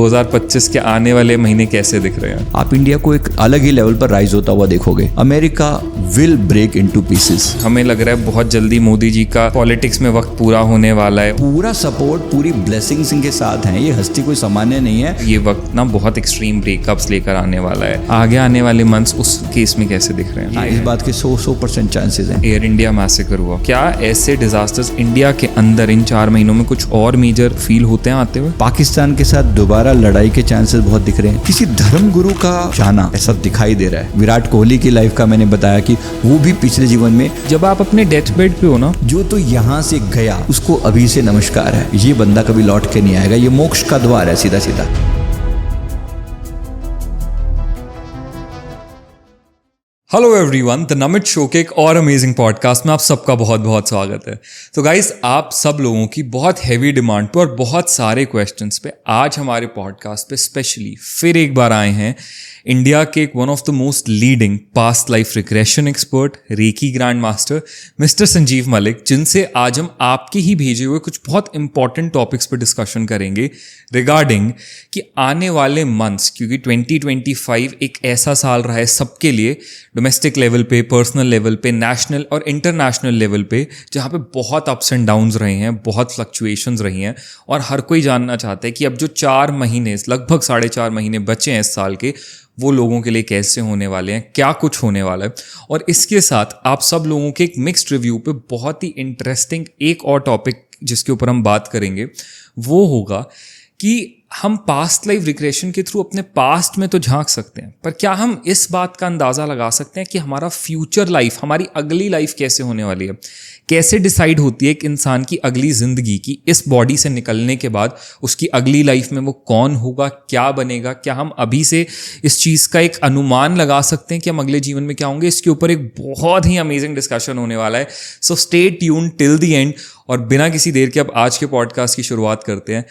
2025 के आने वाले महीने कैसे दिख रहे हैं? आप इंडिया को एक अलग ही लेवल पर राइज होता हुआ देखोगे। America will break into pieces. हमें लग रहा है बहुत जल्दी मोदी जी का पॉलिटिक्स में वक्त पूरा होने वाला है। पूरा सपोर्ट पूरी ब्लेसिंग्स इनके साथ हैं। ये हस्ती कोई सामान्य नहीं है। ये वक्त ना बहुत एक्सट्रीम ब्रेकअप्स लेकर आने वाला है। आगे आने वाले मंथ्स उस केस में कैसे दिख रहे हैं? इस बात के 100% चांसेस हैं। एयर इंडिया मैसेकर हुआ, क्या ऐसे डिजास्टर्स इंडिया के अंदर इन 4 महीनों में कुछ और मेजर फील होते हैं आते हुए? पाकिस्तान के साथ दोबारा लड़ाई के चांसेस बहुत दिख रहे हैं। किसी धर्म गुरु का जाना ऐसा दिखाई दे रहा है। विराट कोहली की लाइफ का मैंने बताया कि वो भी पिछले जीवन में, जब आप अपने डेथ बेड पे हो ना, जो तो यहाँ से गया उसको अभी से नमस्कार है। ये बंदा कभी लौट के नहीं आएगा। ये मोक्ष का द्वार है सीधा सीधा। Hello everyone, the Namit show के एक और अमेजिंग पॉडकास्ट में आप सबका बहुत बहुत स्वागत है। तो गाइस, आप सब लोगों की बहुत हैवी डिमांड पे और बहुत सारे क्वेश्चंस पे आज हमारे पॉडकास्ट पे स्पेशली फिर एक बार आए हैं इंडिया के one of the most leading past life regression expert, reiki grand master mister Sanjeev Malik, जिनसे आज हम आपके ही भेजे हुए कुछ बहुत इंपॉर्टेंट टॉपिक्स पर डिस्कशन करेंगे रिगार्डिंग कि आने वाले मंथ्स, क्योंकि 2025 एक ऐसा साल रहा है सबके लिए, डोमेस्टिक लेवल पे, पर्सनल लेवल पे, नेशनल और इंटरनेशनल लेवल पे, जहाँ पे बहुत अप्स एंड डाउन्स रहे हैं, बहुत फ्लक्चुएशंस रही हैं और हर कोई जानना चाहता है कि अब जो 4 महीने, लगभग 4.5 महीने बचे हैं इस साल के, वो लोगों के लिए कैसे होने वाले हैं, क्या कुछ होने वाला है। और इसके साथ आप सब लोगों के एक मिक्स्ड रिव्यू पे बहुत ही इंटरेस्टिंग एक और टॉपिक जिसके ऊपर हम बात करेंगे वो होगा कि हम पास्ट लाइफ रिग्रेशन के थ्रू अपने पास्ट में तो झांक सकते हैं, पर क्या हम इस बात का अंदाज़ा लगा सकते हैं कि हमारा फ्यूचर लाइफ, हमारी अगली लाइफ कैसे होने वाली है? कैसे डिसाइड होती है एक इंसान की अगली ज़िंदगी की, इस बॉडी से निकलने के बाद उसकी अगली लाइफ में वो कौन होगा, क्या बनेगा? क्या हम अभी से इस चीज़ का एक अनुमान लगा सकते हैं कि हम अगले जीवन में क्या होंगे? इसके ऊपर एक बहुत ही अमेजिंग डिस्कशन होने वाला है। So stay tune till the end. और बिना किसी देर के अब आज के पॉडकास्ट की शुरुआत करते हैं।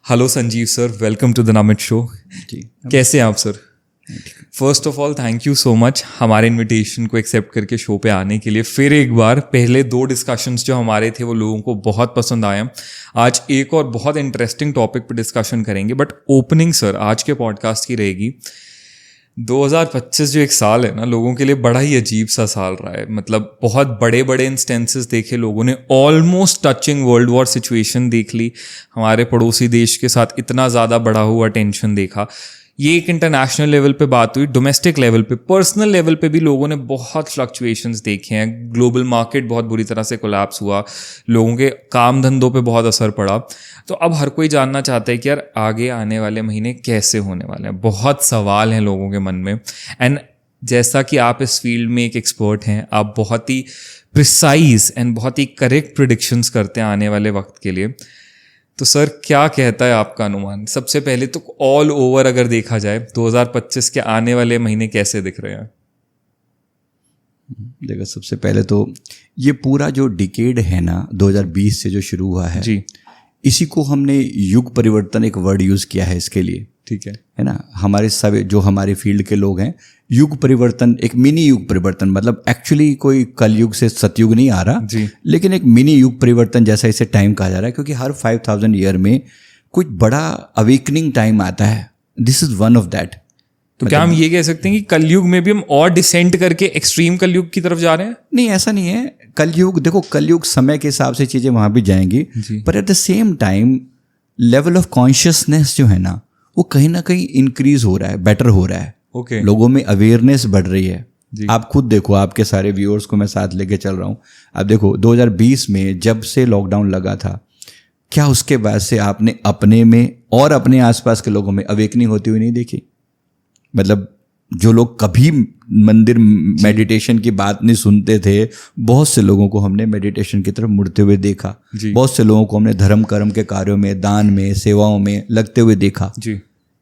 Hello Sanjeev sir, welcome to the Namit show. जी, कैसे हैं आप सर? First of all thank you so much हमारे इनविटेशन को एक्सेप्ट करके शो पे आने के लिए। फिर एक बार, पहले 2 डिस्कशंस जो हमारे थे वो लोगों को बहुत पसंद आए। आज एक और बहुत इंटरेस्टिंग टॉपिक पे डिस्कशन करेंगे, बट ओपनिंग सर आज के पॉडकास्ट की रहेगी 2025 जो एक साल है ना, लोगों के लिए बड़ा ही अजीब सा साल रहा है। मतलब बहुत बड़े बड़े इंस्टेंसेस देखे लोगों ने, almost touching world war situation देख ली, हमारे पड़ोसी देश के साथ इतना ज़्यादा बढ़ा हुआ टेंशन देखा। ये एक इंटरनेशनल लेवल पे बात हुई, डोमेस्टिक लेवल पे, पर्सनल लेवल पे भी लोगों ने बहुत फ्लक्चुएशंस देखे हैं। ग्लोबल मार्केट बहुत बुरी तरह से कोलैप्स हुआ, लोगों के काम धंधों पे बहुत असर पड़ा। तो अब हर कोई जानना चाहता है कि यार आगे आने वाले महीने कैसे होने वाले हैं। बहुत सवाल हैं लोगों के मन में। एंड जैसा कि आप इस फील्ड में एक एक्सपर्ट हैं, आप बहुत ही प्रिसाइज एंड बहुत ही करेक्ट प्रेडिक्शंस करते हैं आने वाले वक्त के लिए। तो सर क्या कहता है आपका अनुमान? सबसे पहले तो ऑल ओवर अगर देखा जाए 2025 के आने वाले महीने कैसे दिख रहे हैं? देखो, सबसे पहले तो ये पूरा जो डिकेड है ना 2020 से जो शुरू हुआ है जी, इसी को हमने युग परिवर्तन एक वर्ड यूज किया है इसके लिए। ठीक है ना? हमारे सब जो हमारे फील्ड के लोग हैं, युग परिवर्तन, एक मिनी युग परिवर्तन, मतलब एक्चुअली कोई कलयुग से सतयुग नहीं आ रहा जी, लेकिन एक मिनी युग परिवर्तन जैसा इसे टाइम कहा जा रहा है, क्योंकि हर 5000 ईयर में कुछ बड़ा अवेकनिंग टाइम आता है। This is one of that. तो क्या हम ये कह सकते हैं कि कलयुग में भी हम और डिसेंट करके एक्सट्रीम कलयुग की तरफ जा रहे हैं? नहीं, ऐसा नहीं है। कलयुग, देखो, कलयुग समय के हिसाब से चीजें वहां भी जाएंगी, पर at the same time level of consciousness जो है ना, वो कहीं ना कहीं इंक्रीज हो रहा है, बेटर हो रहा है। ओके, लोगों में अवेयरनेस बढ़ रही है। आप खुद देखो, आपके सारे व्यूअर्स को मैं साथ लेके चल रहा हूँ। आप देखो 2020 में जब से लॉकडाउन लगा था, क्या उसके बाद से आपने अपने में और अपने आसपास के लोगों में अवेकनिंग होती हुई नहीं देखी? मतलब जो लोग कभी मंदिर मेडिटेशन की बात नहीं सुनते थे, बहुत से लोगों को हमने मेडिटेशन की तरफ मुड़ते हुए देखा। बहुत से लोगों को हमने धर्म कर्म के कार्यों में, दान में, सेवाओं में लगते हुए देखा। जी,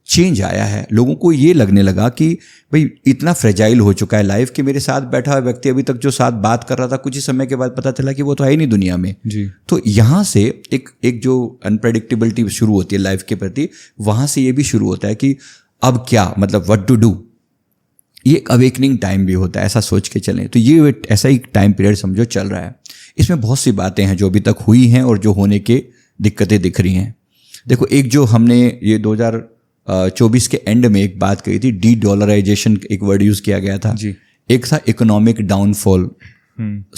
चेंज आया है। लोगों को ये लगने लगा कि भाई इतना फ्रेजाइल हो चुका है लाइफ कि मेरे साथ बैठा हुआ व्यक्ति अभी तक जो साथ बात कर रहा था, कुछ ही समय के बाद पता चला कि वो तो है ही नहीं दुनिया में। जी, तो यहाँ से एक जो अनप्रेडिक्टेबिलिटी शुरू होती है लाइफ के प्रति, वहाँ से ये भी शुरू होता है कि अब क्या, मतलब व्हाट टू डू। ये एक अवेकनिंग टाइम भी होता है, ऐसा सोच के चलें तो ये ऐसा ही टाइम पीरियड समझो चल रहा है। इसमें बहुत सी बातें हैं जो अभी तक हुई हैं और जो होने के दिक्कतें दिख रही हैं। देखो, एक जो हमने ये 24 के एंड में एक बात कही थी, डी डॉलराइजेशन एक वर्ड यूज किया गया था जी। एक था इकोनॉमिक डाउनफॉल,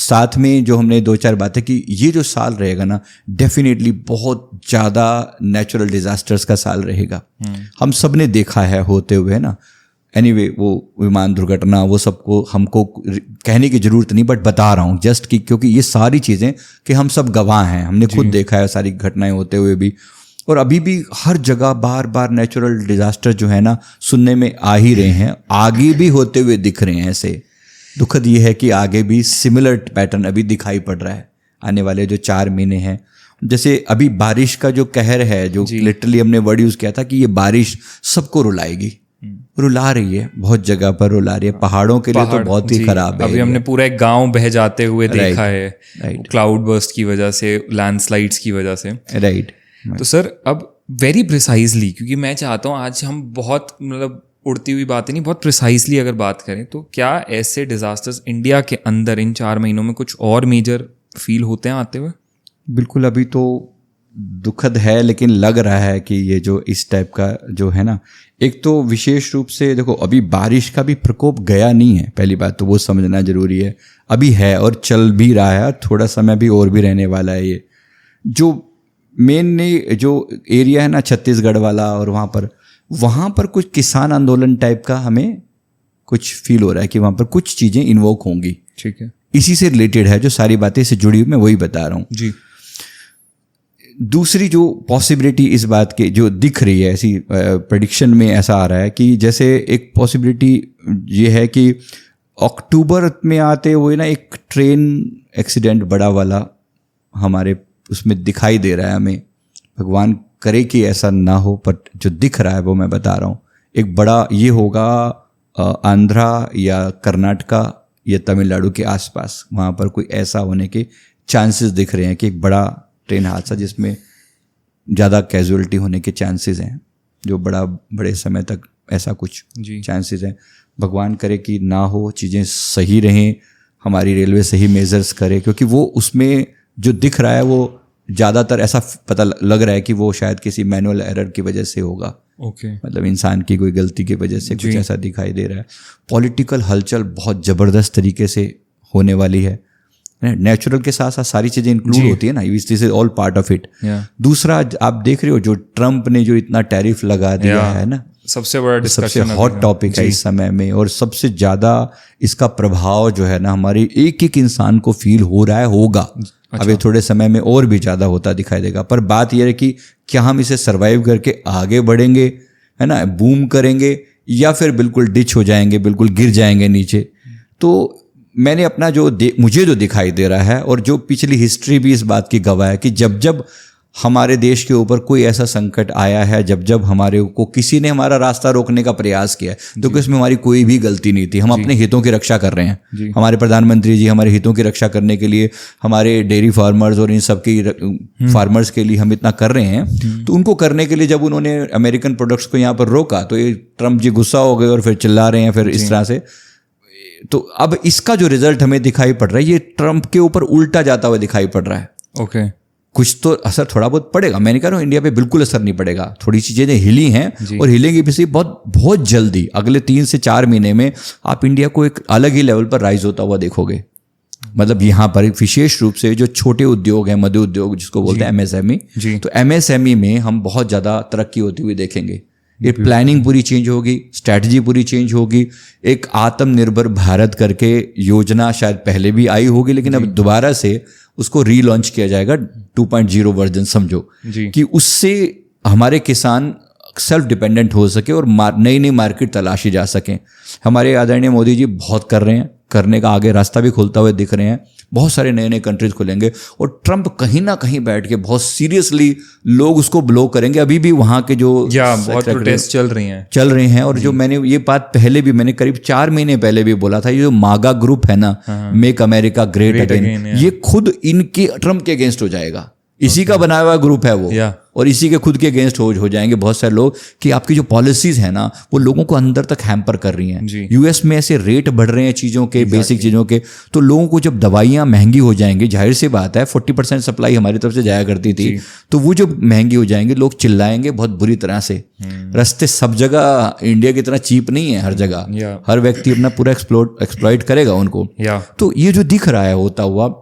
साथ में जो हमने 2-4 बातें की, ये जो साल रहेगा ना डेफिनेटली बहुत ज़्यादा नेचुरल डिजास्टर्स का साल रहेगा। हम सब ने देखा है होते हुए ना। एनीवे वो विमान दुर्घटना वो सबको हमको कहने की ज़रूरत नहीं, बट बता रहा हूँ जस्ट कि क्योंकि ये सारी चीज़ें कि हम सब गवाह हैं, हमने खुद देखा है सारी घटनाएं होते हुए भी, और अभी भी हर जगह बार बार नेचुरल डिजास्टर जो है ना सुनने में आ ही रहे हैं, आगे भी होते हुए दिख रहे हैं। ऐसे दुखद ये है कि आगे भी सिमिलर पैटर्न अभी दिखाई पड़ रहा है आने वाले जो 4 महीने हैं। जैसे अभी बारिश का जो कहर है, जो लिटरली हमने वर्ड यूज किया था कि ये बारिश सबको रुलाएगी, रुला रही है, बहुत जगह पर रुला रही है। पहाड़ों के लिए तो बहुत ही खराब है। अभी हमने पूरा एक गांव बह जाते हुए देखा है, क्लाउड बर्स्ट की वजह से, लैंडस्लाइड्स की वजह से। राइट। तो सर अब वेरी प्रिसाइजली, क्योंकि मैं चाहता हूँ आज हम बहुत मतलब उड़ती हुई बातें नहीं, बहुत प्रिसाइजली अगर बात करें तो क्या ऐसे डिजास्टर्स इंडिया के अंदर इन 4 महीनों में कुछ और मेजर फील होते हैं आते हुए? बिल्कुल, अभी तो दुखद है, लेकिन लग रहा है कि ये जो इस टाइप का जो है ना, एक तो विशेष रूप से देखो अभी बारिश का भी प्रकोप गया नहीं है, पहली बात तो वो समझना जरूरी है। अभी है और चल भी रहा है, थोड़ा समय भी और भी रहने वाला है। ये जो मेन जो एरिया है ना छत्तीसगढ़ वाला, और वहाँ पर कुछ किसान आंदोलन टाइप का हमें कुछ फील हो रहा है कि वहाँ पर कुछ चीज़ें इन्वोक होंगी। ठीक है, इसी से रिलेटेड है, जो सारी बातें इससे जुड़ी हुई मैं वही बता रहा हूँ जी। दूसरी जो पॉसिबिलिटी इस बात की जो दिख रही है, ऐसी प्रेडिक्शन में ऐसा आ रहा है कि जैसे एक पॉसिबिलिटी ये है कि अक्टूबर में आते हुए ना एक ट्रेन एक्सीडेंट बड़ा वाला हमारे उसमें दिखाई दे रहा है हमें। भगवान करे कि ऐसा ना हो, पर जो दिख रहा है वो मैं बता रहा हूँ। एक बड़ा ये होगा आंध्रा या कर्नाटका या तमिलनाडु के आसपास, वहाँ पर कोई ऐसा होने के चांसेस दिख रहे हैं कि एक बड़ा ट्रेन हादसा जिसमें ज़्यादा कैजुअलिटी होने के चांसेस हैं, जो बड़े समय तक ऐसा कुछ चांसेस हैं। भगवान करे कि ना हो, चीज़ें सही रहें, हमारी रेलवे सही मेजर्स करे, क्योंकि वो उसमें जो दिख रहा है वो ज़्यादातर ऐसा पता लग रहा है कि वो शायद किसी मैनुअल एरर की वजह से होगा। ओके। मतलब इंसान की कोई गलती की वजह से कुछ ऐसा दिखाई दे रहा है। पॉलिटिकल हलचल बहुत ज़बरदस्त तरीके से होने वाली है। नेचुरल के साथ साथ सारी चीज़ें इंक्लूड होती है ना, this is all part of it. दूसरा आप देख रहे हो जो ट्रम्प ने जो इतना टैरिफ लगा दिया है ना, सबसे बड़ा डिस्कशन, सबसे हॉट टॉपिक है इस समय में, और सबसे ज़्यादा इसका प्रभाव जो है ना हमारी एक एक इंसान को फील हो रहा है, होगा। अभी थोड़े समय में और भी ज़्यादा होता दिखाई देगा। पर बात यह है कि क्या हम इसे सर्वाइव करके आगे बढ़ेंगे, है ना, बूम करेंगे, या फिर बिल्कुल डिच हो जाएंगे, बिल्कुल गिर जाएंगे नीचे। तो मैंने अपना मुझे जो दिखाई दे रहा है, और जो पिछली हिस्ट्री भी इस बात की गवाह है कि जब जब हमारे देश के ऊपर कोई ऐसा संकट आया है, जब जब हमारे को किसी ने हमारा रास्ता रोकने का प्रयास किया है, तो इसमें हमारी कोई भी गलती नहीं थी। हम अपने हितों की रक्षा कर रहे हैं। हमारे प्रधानमंत्री जी हमारे हितों की रक्षा करने के लिए हमारे डेयरी फार्मर्स और इन सब की फार्मर्स के लिए हम इतना कर रहे हैं। तो उनको करने के लिए जब उन्होंने अमेरिकन प्रोडक्ट्स को यहाँ पर रोका, तो ये ट्रम्प जी गुस्सा हो गए और फिर चिल्ला रहे हैं फिर इस तरह से। तो अब इसका जो रिजल्ट हमें दिखाई पड़ रहा है, ये ट्रम्प के ऊपर उल्टा जाता हुआ दिखाई पड़ रहा है। ओके। कुछ तो असर थोड़ा बहुत पड़ेगा, मैं नहीं कह रहा हूँ इंडिया पे बिल्कुल असर नहीं पड़ेगा, थोड़ी सी चीज़ें हिली हैं और हिलेंगी भी, बहुत बहुत जल्दी अगले 3 से 4 महीने में आप इंडिया को एक अलग ही लेवल पर राइज होता हुआ देखोगे। मतलब यहाँ पर विशेष रूप से जो छोटे उद्योग हैं, मध्य उद्योग जिसको बोलते हैं MSME, तो MSME में हम बहुत ज़्यादा तरक्की होती हुई देखेंगे। ये प्लानिंग पूरी चेंज होगी, स्ट्रैटेजी पूरी चेंज होगी। एक आत्मनिर्भर भारत करके योजना शायद पहले भी आई होगी, लेकिन अब दोबारा से उसको रीलॉन्च किया जाएगा 2.0 वर्जन समझो, कि उससे हमारे किसान सेल्फ डिपेंडेंट हो सके और नई नई मार्केट तलाशी जा सकें। हमारे आदरणीय मोदी जी बहुत कर रहे हैं, करने का आगे रास्ता भी खुलता हुआ दिख रहे हैं। बहुत सारे नए नए कंट्रीज खुलेंगे और ट्रम्प कहीं ना कहीं बैठ के बहुत सीरियसली लोग उसको ब्लो करेंगे। अभी भी वहाँ के जो बहुत प्रोटेस्ट चल रहे हैं और जो मैंने ये बात पहले भी मैंने करीब 4 महीने पहले भी बोला था, ये जो मागा ग्रुप है ना, मेक अमेरिका ग्रेट अगेन, ये खुद इनके ट्रम्प के अगेंस्ट हो जाएगा। इसी का बनाया हुआ ग्रुप है वो, और इसी के खुद के अगेंस्ट हो जाएंगे बहुत सारे लोग कि आपकी जो पॉलिसीज है ना वो लोगों को अंदर तक हैम्पर कर रही हैं। यूएस में ऐसे रेट बढ़ रहे हैं चीज़ों के, बेसिक चीज़ों के, तो लोगों को जब दवाइयाँ महंगी हो जाएंगी, जाहिर सी बात है 40% सप्लाई हमारी तरफ से जाया करती थी, तो वो जब महंगी हो जाएंगी लोग चिल्लाएंगे बहुत बुरी तरह से। रास्ते सब जगह इंडिया की तरह चीप नहीं है, हर जगह हर व्यक्ति अपना पूरा एक्सप्लॉइट करेगा उनको। तो ये जो दिख रहा है होता हुआ,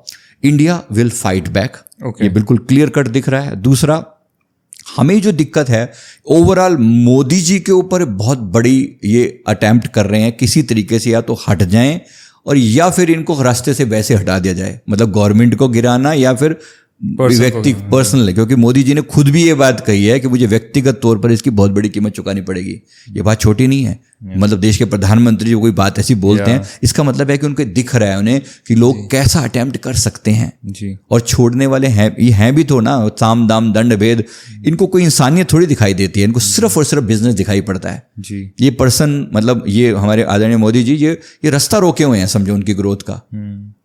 इंडिया विल फाइट बैक, ये बिल्कुल क्लियर कट दिख रहा है। दूसरा, हमें जो दिक्कत है ओवरऑल, मोदी जी के ऊपर बहुत बड़ी ये अटेम्प्ट कर रहे हैं किसी तरीके से या तो हट जाएं और या फिर इनको रास्ते से वैसे हटा दिया जाए, मतलब गवर्नमेंट को गिराना या फिर व्यक्ति पर्सनल, क्योंकि मोदी जी ने खुद भी ये बात कही है कि मुझे व्यक्तिगत तौर पर इसकी बहुत बड़ी कीमत चुकानी पड़ेगी। ये बात छोटी नहीं है, मतलब देश के प्रधानमंत्री जो कोई बात ऐसी बोलते हैं, इसका मतलब है कि उनको दिख रहा है उन्हें कि लोग कैसा अटेम्प्ट कर सकते हैं जी। और छोड़ने वाले हैं, ये हैं भी तो ना, साम दाम दंड भेद, इनको कोई इंसानियत थोड़ी दिखाई देती है, इनको सिर्फ और सिर्फ बिजनेस दिखाई पड़ता है जी। ये पर्सन, मतलब ये हमारे आदरणीय मोदी जी ये रास्ता रोके हुए हैं समझो उनकी ग्रोथ का।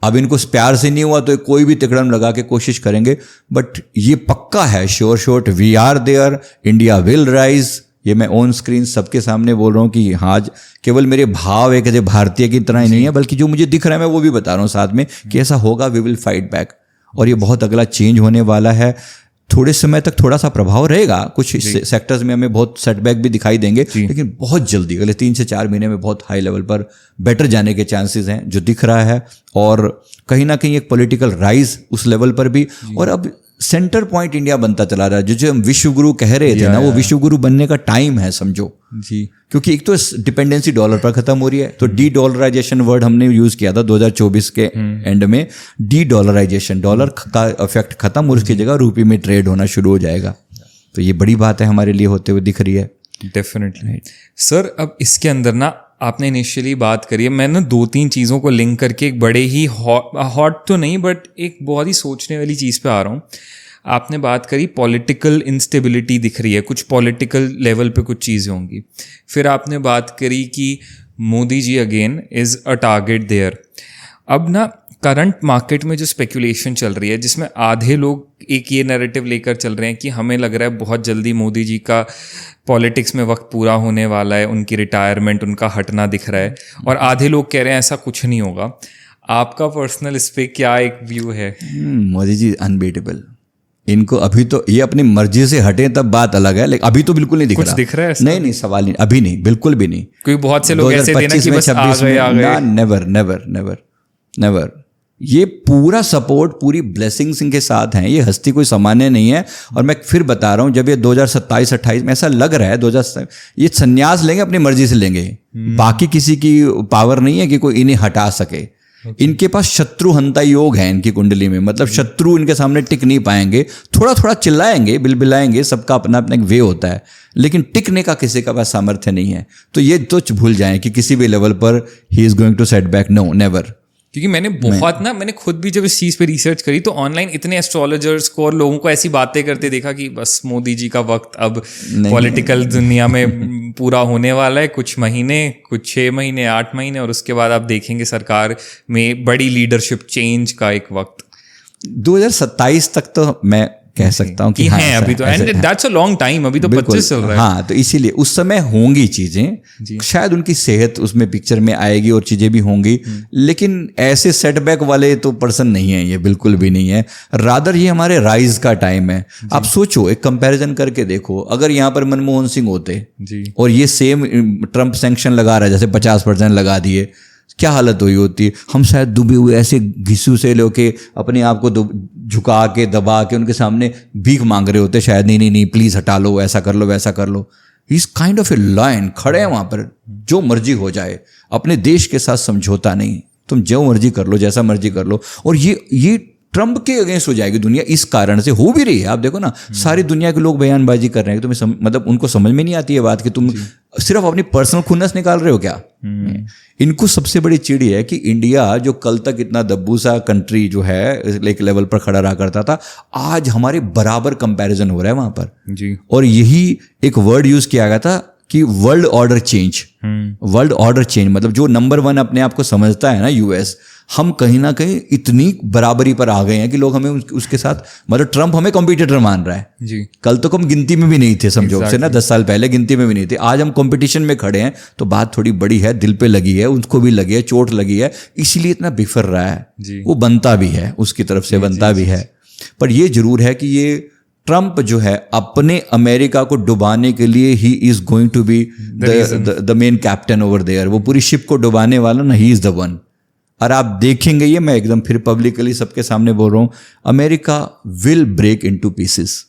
अब इनको प्यार से नहीं हुआ तो कोई भी तिकड़म लगा के कोशिश करेंगे, बट ये पक्का है, sure shot we are there, India will rise. ये मैं ऑन स्क्रीन सबके सामने बोल रहा हूँ कि आज केवल मेरे भाव एक भारतीय की तरह ही नहीं है, बल्कि जो मुझे दिख रहा है मैं वो भी बता रहा हूँ साथ में कि ऐसा होगा, वी विल फाइट बैक। और ये बहुत अगला चेंज होने वाला है। थोड़े समय तक थोड़ा सा प्रभाव रहेगा, कुछ सेक्टर्स में हमें बहुत सेटबैक भी दिखाई देंगे, लेकिन बहुत जल्दी अगले 3 से 4 महीने में बहुत हाई लेवल पर बेटर जाने के चांसेस हैं जो दिख रहा है। और कहीं ना कहीं एक पॉलिटिकल राइज उस लेवल पर भी, और अब सेंटर पॉइंट इंडिया बनता चला रहा है। जो हम विश्व गुरु कह रहे थे ना, वो विश्व गुरु बनने का टाइम है समझो जी। क्योंकि एक तो डिपेंडेंसी डॉलर पर खत्म हो रही है, तो डी डॉलराइजेशन वर्ड हमने यूज किया था 2024 के एंड में। डी डॉलराइजेशन, डॉलर का इफेक्ट खत्म और उसकी जगह रूपी में ट्रेड होना शुरू हो जाएगा। तो ये बड़ी बात है हमारे लिए होते हुए दिख रही है। Definitely sir. अब इसके अंदर ना आपने इनिशियली बात करी है, मैं ना 2-3 चीज़ों को लिंक करके एक बड़े ही हॉट तो नहीं बट एक बहुत ही सोचने वाली चीज़ पे आ रहा हूँ। आपने बात करी पॉलिटिकल इंस्टेबिलिटी दिख रही है, कुछ पॉलिटिकल लेवल पे कुछ चीज़ें होंगी। फिर आपने बात करी कि Modi ji again is a target there. अब ना करंट मार्केट में जो स्पेकुलेशन चल रही है, जिसमें आधे लोग एक ये नैरेटिव लेकर चल रहे हैं कि हमें लग रहा है बहुत जल्दी मोदी जी का पॉलिटिक्स में वक्त पूरा होने वाला है, उनकी रिटायरमेंट, उनका हटना दिख रहा है, और आधे लोग कह रहे हैं ऐसा कुछ नहीं होगा। आपका पर्सनल इस पे क्या एक व्यू है? मोदी जी अनबीटेबल, इनको अभी तो ये अपनी मर्जी से हटे तब बात अलग है, लेकिन अभी तो बिल्कुल नहीं कुछ दिख रहा है। नहीं सवाल नहीं, अभी नहीं, बिल्कुल भी नहीं। क्योंकि बहुत से लोग ऐसे देना कि बस आ गए। Never never never never. ये पूरा सपोर्ट, पूरी ब्लेसिंग्स इनके साथ हैं। ये हस्ती कोई सामान्य नहीं है। और मैं फिर बता रहा हूं, जब ये 2027-28 में ऐसा लग रहा है 2027 ये संन्यास लेंगे, अपनी मर्जी से लेंगे। बाकी किसी की पावर नहीं है कि कोई इन्हें हटा सके। इनके पास शत्रु हंता योग है इनकी कुंडली में, मतलब शत्रु इनके सामने टिक नहीं पाएंगे। थोड़ा थोड़ा चिल्लाएंगे, बिलबिलाएंगे, सबका अपना अपना एक वे होता है, लेकिन टिकने का किसी का पास सामर्थ्य नहीं है। तो ये तो भूल जाएं कि किसी भी लेवल पर he is going to set back, no never. क्योंकि मैंने खुद भी जब इस चीज़ पे रिसर्च करी तो ऑनलाइन इतने एस्ट्रोलॉजर्स को और लोगों को ऐसी बातें करते देखा कि बस मोदी जी का वक्त अब पॉलिटिकल दुनिया में पूरा होने वाला है, कुछ महीने, कुछ 6 महीने, 8 महीने, और उसके बाद आप देखेंगे सरकार में बड़ी लीडरशिप चेंज का एक वक्त। 2027 तक तो मैं कह सकता हूँ कि हाँ, अभी तो and that's a long time, अभी तो 25 चल रहा है। हाँ, तो इसीलिए उस समय होंगी चीजें, शायद उनकी सेहत उसमें पिक्चर में आएगी और चीजें भी होंगी, लेकिन ऐसे सेटबैक वाले तो पर्सन नहीं है ये, बिल्कुल भी नहीं है। रादर ये हमारे राइज का टाइम है। आप सोचो, एक कंपैरिजन करके देखो, अगर यहाँ पर मनमोहन सिंह होते और ये सेम ट्रंप सैंक्शन लगा रहा है, जैसे 50% लगा दिए, क्या हालत हुई होती। हम शायद डूबे हुए ऐसे घिसू से लेके अपने आप को झुका के दबा के उनके सामने भीख मांग रहे होते शायद, नहीं प्लीज हटा लो, ऐसा कर लो, वैसा कर लो। He is kind of a lion, खड़े हैं वहां पर, जो मर्जी हो जाए, अपने देश के साथ समझौता नहीं, तुम जो मर्जी कर लो, जैसा मर्जी कर लो। और ये ट्रंप के अगेंस्ट हो जाएगी दुनिया, इस कारण से हो भी रही है। आप देखो ना, सारी दुनिया के लोग बयानबाजी कर रहे हैं, तुम्हें मतलब उनको समझ में नहीं आती है बात कि तुम सिर्फ अपनी पर्सनल खुन्नस निकाल रहे हो क्या। इनको सबसे बड़ी चिड़ है कि इंडिया जो कल तक इतना दब्बू सा कंट्री जो है एक लेवल पर खड़ा रहा करता था, आज हमारे बराबर कंपैरिजन हो रहा है वहां पर जी। और यही एक वर्ड यूज किया गया था कि वर्ल्ड ऑर्डर चेंज मतलब जो नंबर 1 अपने आप को समझता है ना यूएस, हम कहीं ना कहीं इतनी बराबरी पर आ गए हैं कि लोग हमें उसके साथ, मतलब ट्रम्प हमें कॉम्पिटिटर मान रहा है जी। कल तो हम गिनती में भी नहीं थे, समझो से ना 10 साल पहले गिनती में भी नहीं थे, आज हम कंपटीशन में खड़े हैं, तो बात थोड़ी बड़ी है, दिल पे लगी है, उसको भी लगी है, चोट लगी है, इसीलिए इतना बिफर रहा है। वो बनता भी है, उसकी तरफ से बनता भी है। पर ये जरूर है कि ये ट्रम्प जो है अपने अमेरिका को डुबाने के लिए he is going to be the main captain over there. वो पूरी शिप को डुबाने वाला ना, ही इज द वन। और आप देखेंगे, ये मैं एकदम फिर पब्लिकली सबके सामने बोल रहा हूं, America will break into pieces.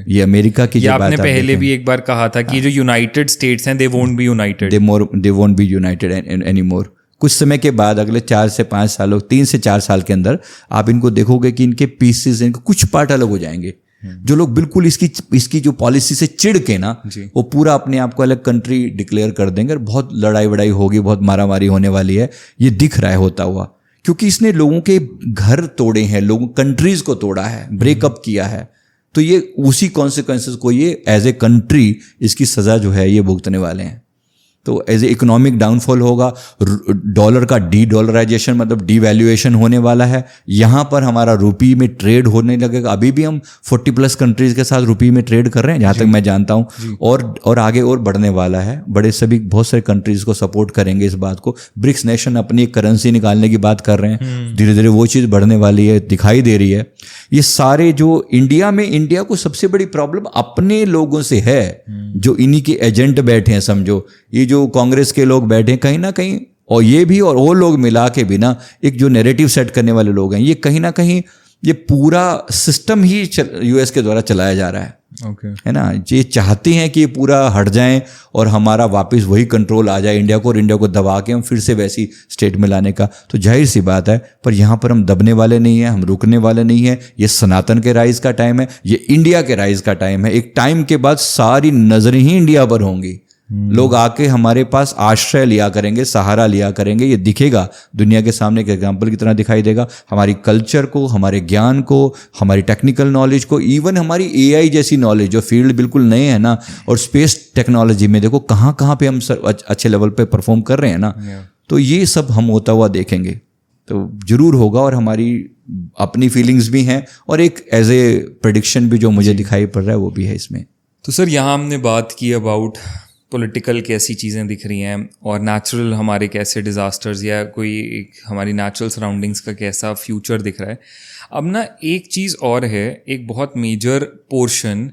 ये अमेरिका की जो आपने पहले भी एक बार कहा था कि जो यूनाइटेड स्टेट्स हैं, they won't be united, they won't be united any more. कुछ समय के बाद, अगले 4 से 5 सालों, 3 से 4 साल के अंदर आप इनको देखोगे कि इनके पीसेस, इनके कुछ पार्ट अलग हो जाएंगे। जो लोग बिल्कुल इसकी जो पॉलिसी से चिढ़ के ना, वो पूरा अपने आप को अलग कंट्री डिक्लेयर कर देंगे, और बहुत लड़ाई वड़ाई होगी, बहुत मारामारी होने वाली है। ये दिख रहा है होता हुआ, क्योंकि इसने लोगों के घर तोड़े हैं, लोगों कंट्रीज को तोड़ा है, ब्रेकअप किया है। तो ये उसी कॉन्सिक्वेंसेस को ये एज ए कंट्री इसकी सजा जो है ये भुगतने वाले हैं। तो एज ए इकोनॉमिक डाउनफॉल होगा, डॉलर का डॉलराइजेशन मतलब डिवैल्यूएशन होने वाला है। यहाँ पर हमारा रुपी में ट्रेड होने लगेगा। अभी भी हम 40+ कंट्रीज के साथ रुपी में ट्रेड कर रहे हैं, जहाँ तक मैं जानता हूँ, और आगे और बढ़ने वाला है। बड़े सभी बहुत सारे कंट्रीज को सपोर्ट करेंगे इस बात को। ब्रिक्स नेशन अपनी एक करेंसी निकालने की बात कर रहे हैं, धीरे धीरे वो चीज़ बढ़ने वाली है, दिखाई दे रही है। ये सारे जो इंडिया को सबसे बड़ी प्रॉब्लम अपने लोगों से है, जो इन्हीं के एजेंट बैठे हैं, समझो ये जो कांग्रेस के लोग बैठे हैं कहीं ना कहीं, और ये भी और वो लोग मिला के भी ना, एक जो नैरेटिव सेट करने वाले लोग हैं, ये कहीं ना कहीं ये पूरा सिस्टम ही यूएस के द्वारा चलाया जा रहा है। है ना, ये चाहते हैं कि ये पूरा हट जाएं और हमारा वापस वही कंट्रोल आ जाए इंडिया को, और इंडिया को दबा के हम फिर से वैसी स्टेट में लाने का। तो जाहिर सी बात है, पर यहाँ पर हम दबने वाले नहीं हैं, हम रुकने वाले नहीं हैं। ये सनातन के राइज का टाइम है, ये इंडिया के राइज का टाइम है। एक टाइम के बाद सारी नजरें ही इंडिया पर होंगी। लोग आके हमारे पास आश्रय लिया करेंगे, सहारा लिया करेंगे। ये दिखेगा दुनिया के सामने, एक एग्जाम्पल की तरह दिखाई देगा, हमारी कल्चर को, हमारे ज्ञान को, हमारी टेक्निकल नॉलेज को, इवन हमारी एआई जैसी नॉलेज, जो फील्ड बिल्कुल नए हैं ना, और स्पेस टेक्नोलॉजी में देखो कहाँ पे हम अच्छे लेवल पे परफॉर्म कर रहे हैं ना। तो ये सब हम होता हुआ देखेंगे, तो जरूर होगा। और हमारी अपनी फीलिंग्स भी हैं, और एक एज ए प्रेडिक्शन भी जो मुझे दिखाई पड़ रहा है वो भी है इसमें। तो सर, यहाँ हमने बात की अबाउट पॉलिटिकल कैसी चीज़ें दिख रही हैं, और नेचुरल हमारे कैसे डिज़ास्टर्स या कोई एक हमारी नेचुरल सराउंडिंग्स का कैसा फ्यूचर दिख रहा है। अब ना एक चीज़ और है, एक बहुत मेजर पोर्शन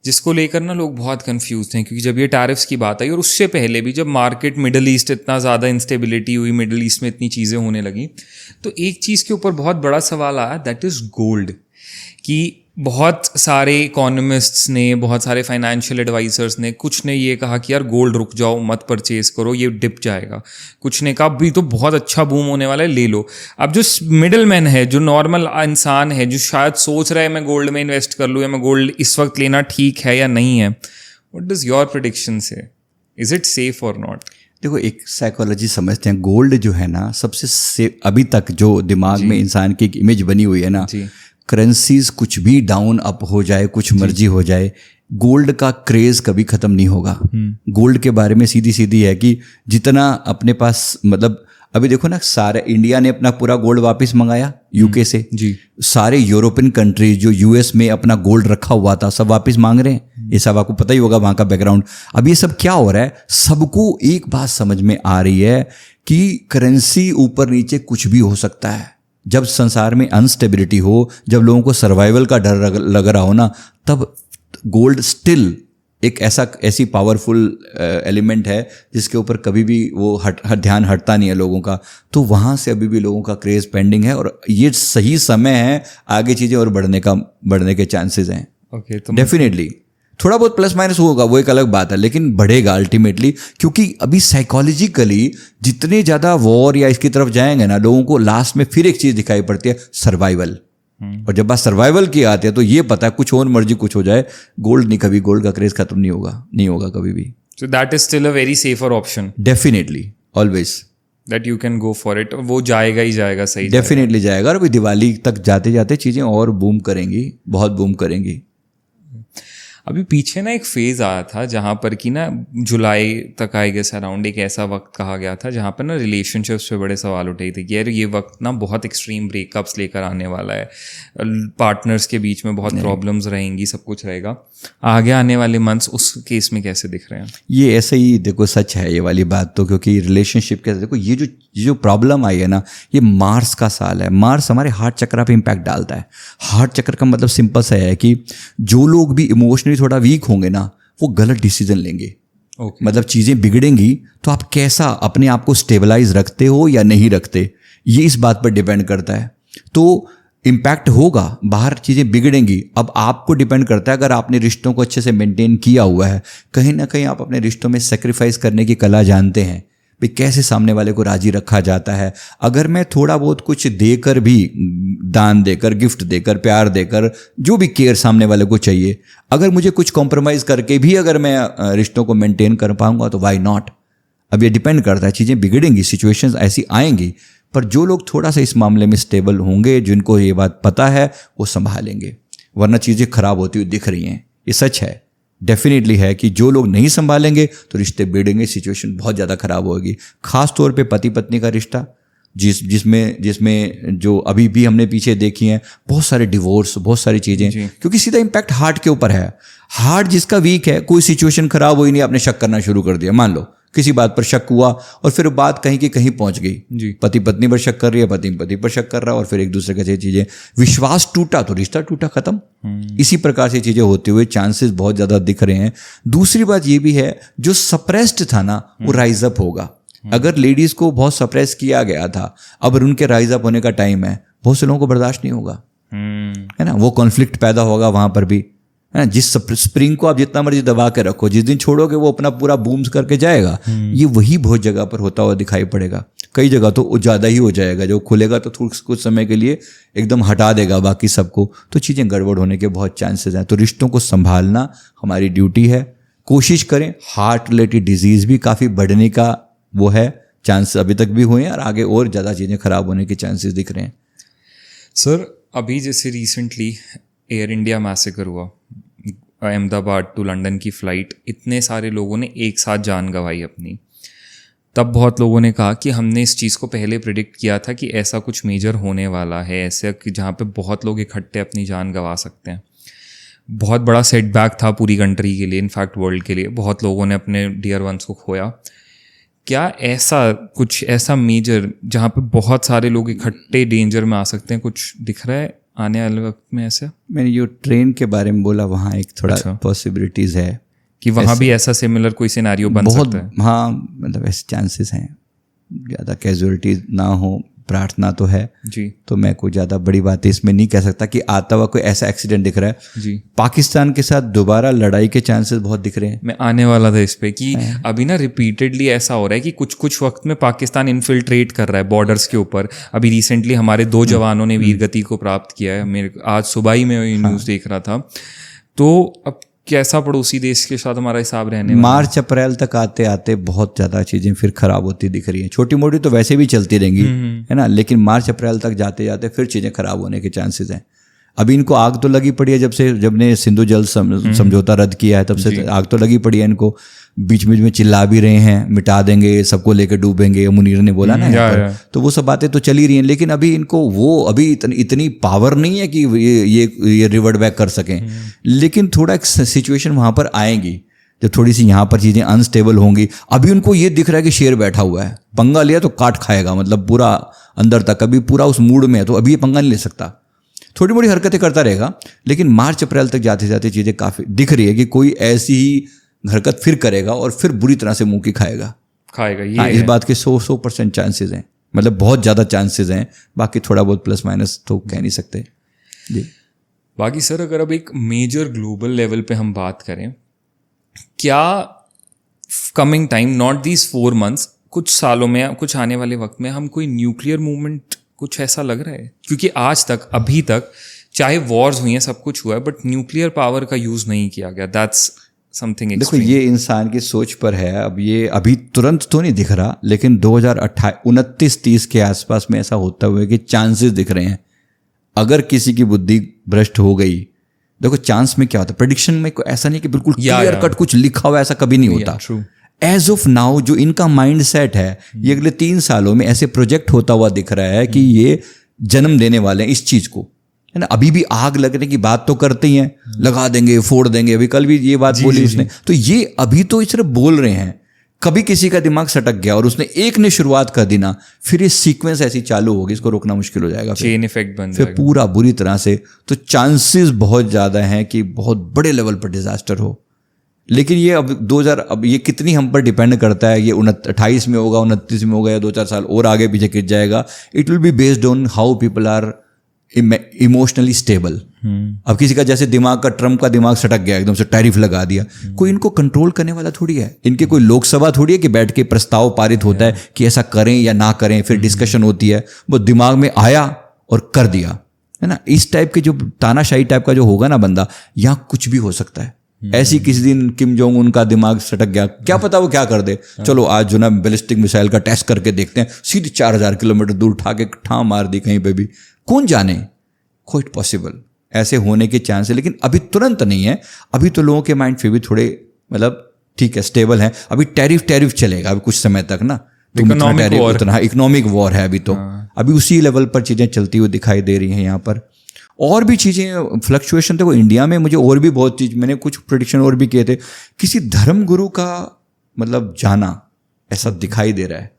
जिसको लेकर ना लोग बहुत कंफ्यूज हैं, क्योंकि जब ये टैरिफ्स की बात आई, और उससे पहले भी जब मार्केट मिडल ईस्ट इतना ज़्यादा इंस्टेबिलिटी हुई, मिडल ईस्ट में इतनी चीज़ें होने लगी, तो एक चीज़ के ऊपर बहुत बड़ा सवाल आया, दैट इज़ गोल्ड। कि बहुत सारे इकोनॉमिस्ट्स ने, बहुत सारे फाइनेंशियल एडवाइजर्स ने, कुछ ने ये कहा कि यार गोल्ड रुक जाओ, मत परचेज करो, ये डिप जाएगा। कुछ ने कहा अभी तो बहुत अच्छा बूम होने वाला है, ले लो। अब जो मिडल मैन है, जो नॉर्मल इंसान है, जो शायद सोच रहा है मैं गोल्ड में इन्वेस्ट कर लूँ, या मैं गोल्ड इस वक्त लेना ठीक है या नहीं है, व्हाट डज योर प्रेडिक्शन से? इज इट सेफ और नॉट? देखो, एक साइकोलॉजी समझते हैं, गोल्ड जो है ना सबसे अभी तक जो दिमाग में इंसान की एक इमेज बनी हुई है ना, करेंसीज कुछ भी डाउन अप हो जाए, कुछ मर्जी हो जाए, गोल्ड का क्रेज कभी खत्म नहीं होगा। गोल्ड के बारे में सीधी है कि जितना अपने पास, मतलब अभी देखो ना, सारे इंडिया ने अपना पूरा गोल्ड वापस मंगाया यूके से जी। सारे यूरोपियन कंट्रीज जो यूएस में अपना गोल्ड रखा हुआ था, सब वापस मांग रहे हैं। ये सब आपको पता ही होगा वहां का बैकग्राउंड। अब ये सब क्या हो रहा है, सबको एक बात समझ में आ रही है कि करेंसी ऊपर नीचे कुछ भी हो सकता है। जब संसार में अनस्टेबिलिटी हो, जब लोगों को सर्वाइवल का डर लग रहा हो ना, तब गोल्ड स्टिल एक ऐसी पावरफुल एलिमेंट है जिसके ऊपर कभी भी वो ध्यान हटता नहीं है लोगों का। तो वहाँ से अभी भी लोगों का क्रेज पेंडिंग है, और ये सही समय है, आगे चीज़ें और बढ़ने के चांसेस हैं। तो डेफिनेटली थोड़ा बहुत प्लस माइनस होगा, वो एक अलग बात है, लेकिन बढ़ेगा अल्टीमेटली। क्योंकि अभी साइकोलॉजिकली जितने ज़्यादा वॉर या इसकी तरफ जाएंगे ना, लोगों को लास्ट में फिर एक चीज़ दिखाई पड़ती है, सर्वाइवल। और जब बात सर्वाइवल की आती है तो ये पता है कुछ और मर्जी कुछ हो जाए, गोल्ड नहीं, कभी गोल्ड का क्रेज खत्म नहीं होगा कभी भी। So that is still a very safer option. Definitely, always that you can go for it. वो जाएगा ही जाएगा, सही डेफिनेटली जाएगा। और अभी दिवाली तक जाते जाते चीज़ें और बूम करेंगी, बहुत बूम करेंगी। अभी पीछे ना एक फेज आया था जहाँ पर कि ना जुलाई तक आई गेस अराउंड एक ऐसा वक्त कहा गया था जहाँ पर ना रिलेशनशिप्स पे बड़े सवाल उठे थे कि यार ये वक्त ना बहुत एक्सट्रीम ब्रेकअप्स लेकर आने वाला है, पार्टनर्स के बीच में बहुत प्रॉब्लम्स रहेंगी, सब कुछ रहेगा। आगे आने वाले मंथ्स उस केस में कैसे दिख रहे हैं? ये ऐसे ही देखो, सच है ये वाली बात तो, क्योंकि रिलेशनशिप के देखो ये जो प्रॉब्लम आई है ना, ये मार्स का साल है। मार्स हमारे हार्ट चक्र पे इम्पैक्ट डालता है। हार्ट चक्र का मतलब सिंपल सा है कि जो लोग भी इमोशनली थोड़ा वीक होंगे ना, वो गलत डिसीजन लेंगे। मतलब चीज़ें बिगड़ेंगी तो आप कैसा अपने आप को स्टेबलाइज रखते हो या नहीं रखते, ये इस बात पर डिपेंड करता है। तो इम्पैक्ट होगा, बाहर चीज़ें बिगड़ेंगी। अब आपको डिपेंड करता है, अगर आपने रिश्तों को अच्छे से मेंटेन किया हुआ है, कहीं ना कहीं आप अपने रिश्तों में सेक्रीफाइस करने की कला जानते हैं भी कैसे सामने वाले को राजी रखा जाता है। अगर मैं थोड़ा बहुत कुछ देकर भी, दान देकर, गिफ्ट देकर, प्यार देकर, जो भी केयर सामने वाले को चाहिए, अगर मुझे कुछ कॉम्प्रोमाइज़ करके भी अगर मैं रिश्तों को मेंटेन कर पाऊंगा तो वाई नॉट। अब ये डिपेंड करता है, चीज़ें बिगड़ेंगी, सिचुएशंस ऐसी आएंगी, पर जो लोग थोड़ा सा इस मामले में स्टेबल होंगे, जिनको ये बात पता है, वो संभालेंगे। वरना चीज़ें खराब होती हुई दिख रही हैं, ये सच है, डेफिनेटली है कि जो लोग नहीं संभालेंगे तो रिश्ते बिगड़ेंगे, सिचुएशन बहुत ज़्यादा खराब होगी। खास तौर पे पति पत्नी का रिश्ता, जिसमें जो अभी भी हमने पीछे देखी हैं बहुत सारे डिवोर्स, बहुत सारी चीज़ें, क्योंकि सीधा इम्पैक्ट हार्ट के ऊपर है। हार्ट जिसका वीक है, कोई सिचुएशन खराब हुई नहीं, आपने शक करना शुरू कर दिया। मान लो किसी बात पर शक हुआ और फिर बात कहीं की कहीं पहुंच गई, पति पत्नी पर शक कर रही है, पति पति पर शक कर रहा है, और फिर एक दूसरे के चीज़ें, विश्वास टूटा तो रिश्ता टूटा, खत्म। इसी प्रकार से चीज़ें होते हुए चांसेस बहुत ज़्यादा दिख रहे हैं। दूसरी बात ये भी है, जो सप्रेस्ड था ना वो राइज अप होगा। अगर लेडीज को बहुत सप्रेस किया गया था, अब उनके राइज अप होने का टाइम है, बहुत से लोगों को बर्दाश्त नहीं होगा, है ना, वो कॉन्फ्लिक्ट पैदा होगा वहां पर भी, है ना। जिस स्प्रिंग को आप जितना मर्जी दबा के रखो, जिस दिन छोड़ोगे वो अपना पूरा बूम्स करके जाएगा। ये वही बहुत जगह पर होता हुआ दिखाई पड़ेगा। कई जगह तो ज़्यादा ही हो जाएगा, जो खुलेगा तो कुछ समय के लिए एकदम हटा देगा बाकी सबको, तो चीज़ें गड़बड़ होने के बहुत चांसेस हैं। तो रिश्तों को संभालना हमारी ड्यूटी है। कोशिश करें, हार्ट रिलेटेड डिजीज़ भी काफ़ी बढ़ने का वो है, चांस अभी तक भी हुए हैं, और आगे और ज़्यादा चीज़ें खराब होने के चांसेस दिख रहे हैं। सर, अभी जैसे रिसेंटली एयर इंडिया मैसेकर हुआ, अहमदाबाद टू लंदन की फ़्लाइट, इतने सारे लोगों ने एक साथ जान गंवाई अपनी। तब बहुत लोगों ने कहा कि हमने इस चीज़ को पहले प्रिडिक्ट किया था कि ऐसा कुछ मेजर होने वाला है, ऐसे कि जहाँ पे बहुत लोग इकट्ठे अपनी जान गंवा सकते हैं। बहुत बड़ा सेटबैक था पूरी कंट्री के लिए, इनफैक्ट वर्ल्ड के लिए। बहुत लोगों ने अपने डियर वंस को खोया। क्या ऐसा मेजर जहाँ पे बहुत सारे लोग इकट्ठे डेंजर में आ सकते हैं, कुछ दिख रहा है आने वाले वक्त में ऐसा? मैंने जो ट्रेन के बारे में बोला, वहाँ एक थोड़ा पॉसिबिलिटीज़ है कि वहाँ भी ऐसा सिमिलर कोई सिनेरियो बन सकता है। हाँ, मतलब ऐसे चांसेस हैं, ज़्यादा कैजुअलिटीज ना हो, प्रार्थना तो है जी। तो मैं कोई ज़्यादा बड़ी बात इसमें नहीं कह सकता कि आता हुआ कोई ऐसा एक्सीडेंट दिख रहा है जी। पाकिस्तान के साथ दोबारा लड़ाई के चांसेस बहुत दिख रहे हैं। मैं आने वाला था इस पे कि अभी ना रिपीटेडली ऐसा हो रहा है कि कुछ कुछ वक्त में पाकिस्तान इन्फिल्ट्रेट कर रहा है बॉर्डर्स के ऊपर। अभी रिसेंटली हमारे 2 जवानों ने वीरगति को प्राप्त किया है। मेरे आज सुबह ही मैं न्यूज़ देख रहा था। तो अब कैसा पड़ोसी देश के साथ हमारा हिसाब रहने वाला? मार्च अप्रैल तक आते आते बहुत ज़्यादा चीज़ें फिर खराब होती दिख रही हैं। छोटी मोटी तो वैसे भी चलती रहेंगी, है ना, लेकिन मार्च अप्रैल तक जाते जाते फिर चीज़ें खराब होने के चांसेस हैं। अभी इनको आग तो लगी पड़ी है, जब ने सिंधु जल समझौता रद्द किया है तब से आग तो लगी पड़ी है इनको। बीच बीच में चिल्ला भी रहे हैं, मिटा देंगे, सबको लेकर डूबेंगे, मुनीर ने बोला ना यहाँ पर। तो वो सब बातें तो चली रही हैं, लेकिन अभी इनको वो अभी इतनी पावर नहीं है कि ये रिवर्ट बैक कर सकें। लेकिन थोड़ा एक सिचुएशन वहाँ पर आएगी जब थोड़ी सी यहाँ पर चीज़ें अनस्टेबल होंगी। अभी उनको ये दिख रहा है कि शेर बैठा हुआ है, पंगा लिया तो काट खाएगा, मतलब पूरा अंदर तक, अभी पूरा उस मूड में है, तो अभी ये पंगा नहीं ले सकता। थोड़ी मोटी हरकतें करता रहेगा, लेकिन मार्च अप्रैल तक जाते जाते चीज़ें काफ़ी दिख रही है कि कोई ऐसी ही हरकत फिर करेगा और फिर बुरी तरह से मुंह की खाएगा। ये इस बात के 100% चांसेस हैं, मतलब बहुत ज़्यादा चांसेस हैं। बाकी थोड़ा बहुत प्लस माइनस तो कह नहीं सकते जी। बाकी सर, अगर अब एक मेजर ग्लोबल लेवल पे हम बात करें, क्या coming time, not these 4 months, कुछ सालों में, कुछ आने वाले वक्त में हम कोई न्यूक्लियर मूवमेंट, कुछ ऐसा लग रहा है? क्योंकि आज तक, अभी तक, चाहे वॉर्स हुई हैं, सब कुछ हुआ है, बट न्यूक्लियर पावर का यूज़ नहीं किया गया। That's something extreme. देखो, ये इंसान की सोच पर है। अब ये अभी तुरंत तो नहीं दिख रहा, लेकिन 2029-30 के आसपास में ऐसा होता हुआ है कि चांसेस दिख रहे हैं। अगर किसी की बुद्धि भ्रष्ट हो गई, देखो चांस में क्या होता है, प्रेडिक्शन में कोई ऐसा नहीं कि बिल्कुल क्लियर कट कुछ लिखा हुआ, ऐसा कभी नहीं होता। एज ऑफ नाउ जो इनका माइंड सेट है, ये अगले 3 सालों में ऐसे प्रोजेक्ट होता हुआ दिख रहा है कि ये जन्म देने वाले हैं इस चीज को, है ना। अभी भी आग लगने की बात तो करते ही हैं, लगा देंगे, फोड़ देंगे, अभी कल भी ये बात बोली उसने। तो ये अभी तो सिर्फ बोल रहे हैं, कभी किसी का दिमाग सटक गया और उसने एक ने शुरुआत कर दी ना, फिर ये सीक्वेंस ऐसी चालू होगी, इसको रोकना मुश्किल हो जाएगा, चेन इफेक्ट बन जाएगा फिर पूरा बुरी तरह से। तो चांसेस बहुत ज्यादा हैं कि बहुत बड़े लेवल पर डिजास्टर हो। लेकिन ये अब ये कितनी हम पर डिपेंड करता है, ये 28 में होगा, 29 में होगा, या 2-4 साल और आगे पीछे खिंच जाएगा। It will be based on how people are emotionally stable. अब किसी का जैसे ट्रम्प का दिमाग सटक गया, एकदम से टैरिफ लगा दिया, कोई इनको कंट्रोल करने वाला थोड़ी है। इनके कोई लोकसभा थोड़ी है कि बैठ के प्रस्ताव पारित होता है कि ऐसा करें या ना करें, फिर डिस्कशन होती है। वो दिमाग में आया और कर दिया, है ना। इस टाइप के जो तानाशाही टाइप का जो होगा ना बंदा, यहाँ कुछ भी हो सकता है। ऐसी किसी दिन किम जोंग उनका दिमाग सटक गया, क्या पता वो क्या कर दे। चलो आज जो ना बैलिस्टिक मिसाइल का टेस्ट करके देखते हैं, सीधे 4000 किलोमीटर दूर उठा के ठा मार दी कहीं पे भी, कौन जाने, क्वाइट पॉसिबल ऐसे होने के चांस है। लेकिन अभी तुरंत नहीं है, अभी तो लोगों के माइंड फिर भी थोड़े मतलब ठीक है, स्टेबल है। अभी टैरिफ चलेगा अभी कुछ समय तक ना, इकोनॉमिक वॉर है अभी तो, अभी उसी लेवल पर चीजें चलती हुई दिखाई दे रही हैं यहाँ पर। और भी चीजें फ्लक्चुएशन देखो इंडिया में, मुझे और भी बहुत चीज, मैंने कुछ प्रेडिक्शन और भी किए थे, किसी धर्म गुरु का मतलब जाना ऐसा दिखाई दे रहा है।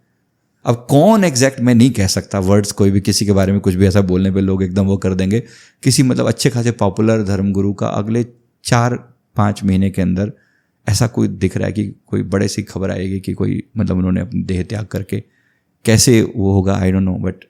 अब कौन एग्जैक्ट मैं नहीं कह सकता वर्ड्स, कोई भी किसी के बारे में कुछ भी ऐसा बोलने पे लोग एकदम वो कर देंगे। किसी मतलब अच्छे खासे पॉपुलर धर्मगुरु का अगले 4-5 महीने के अंदर ऐसा कोई दिख रहा है कि कोई बड़े सी खबर आएगी कि कोई मतलब उन्होंने अपनी देह त्याग करके, कैसे वो होगा आई डोंट नो, बट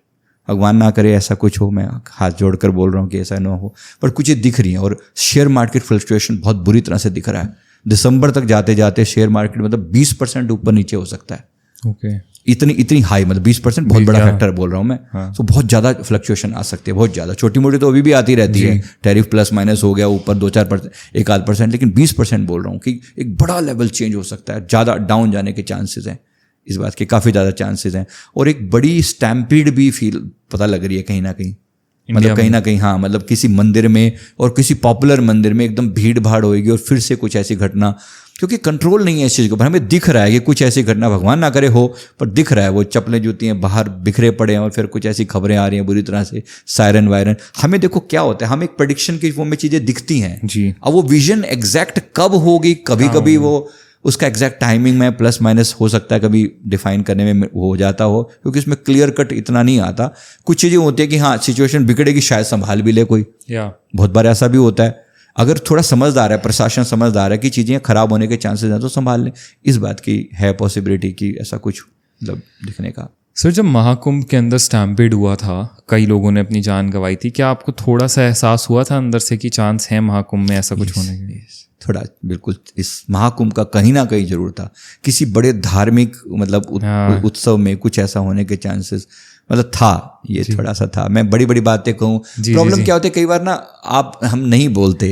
भगवान ना करे ऐसा कुछ हो, मैं हाथ जोड़कर बोल रहा हूँ कि ऐसा ना हो, पर कुछ ये दिख रही है। और शेयर मार्केट फ्लक्चुएशन बहुत बुरी तरह से दिख रहा है। दिसंबर तक जाते जाते शेयर मार्केट मतलब 20% ऊपर नीचे हो सकता है। ओके इतनी हाई, मतलब 20% बहुत बड़ा फैक्टर बोल रहा हूँ मैं। तो बहुत ज़्यादा फ्लक्चुएशन आ सकती है, बहुत ज़्यादा। छोटी मोटी तो अभी भी आती रहती है, टैरिफ प्लस माइनस हो गया, ऊपर 2-4%, 1-8%, लेकिन 20% बोल रहा हूँ कि एक बड़ा लेवल चेंज हो सकता है, ज़्यादा डाउन जाने के चांसेस हैं, इस बात के काफ़ी ज़्यादा चांसेस हैं। और एक बड़ी स्टैम्पीड भी पता लग रही है कहीं ना कहीं, मतलब कहीं ना कहीं, हाँ, मतलब किसी मंदिर में और किसी पॉपुलर मंदिर में एकदम भीड़ भाड़ होएगी और फिर से कुछ ऐसी घटना, क्योंकि कंट्रोल नहीं है इस चीज़ को, पर हमें दिख रहा है कि कुछ ऐसी घटना, भगवान ना करे हो, पर दिख रहा है वो चप्पलें जूतियाँ बाहर बिखरे पड़े हैं और फिर कुछ ऐसी खबरें आ रही हैं बुरी तरह से, सायरन वायरन। हमें देखो क्या होता है, हम एक प्रेडिक्शन की फॉर्म में चीज़ें दिखती हैं जी। अब वो विजन एग्जैक्ट कब होगी, कभी कभी वो उसका एग्जैक्ट टाइमिंग में प्लस माइनस हो सकता है, कभी डिफाइन करने में हो जाता हो, क्योंकि इसमें क्लियर कट इतना नहीं आता। कुछ चीज़ें होती है कि हाँ सिचुएशन बिगड़ेगी, शायद संभाल भी ले कोई, बहुत बार ऐसा भी होता है। अगर थोड़ा समझदार है प्रशासन, समझदार है कि चीज़ें खराब होने के चांसेस हैं तो संभाल लें। इस बात की है पॉसिबिलिटी कि ऐसा कुछ मतलब दिखने का। सर जब महाकुंभ के अंदर स्टैम्पेड हुआ था, कई लोगों ने अपनी जान गंवाई थी, क्या आपको थोड़ा सा एहसास हुआ था अंदर से कि चांस है महाकुंभ में ऐसा कुछ होने के? थोड़ा बिल्कुल, इस महाकुंभ का कहीं ना कहीं जरूर था, किसी बड़े धार्मिक मतलब उत्सव में कुछ ऐसा होने के चांसेस मतलब था, ये थोड़ा सा था। मैं बड़ी बड़ी बातें कहूँ, प्रॉब्लम क्या होती है कई बार ना, हम नहीं बोलते,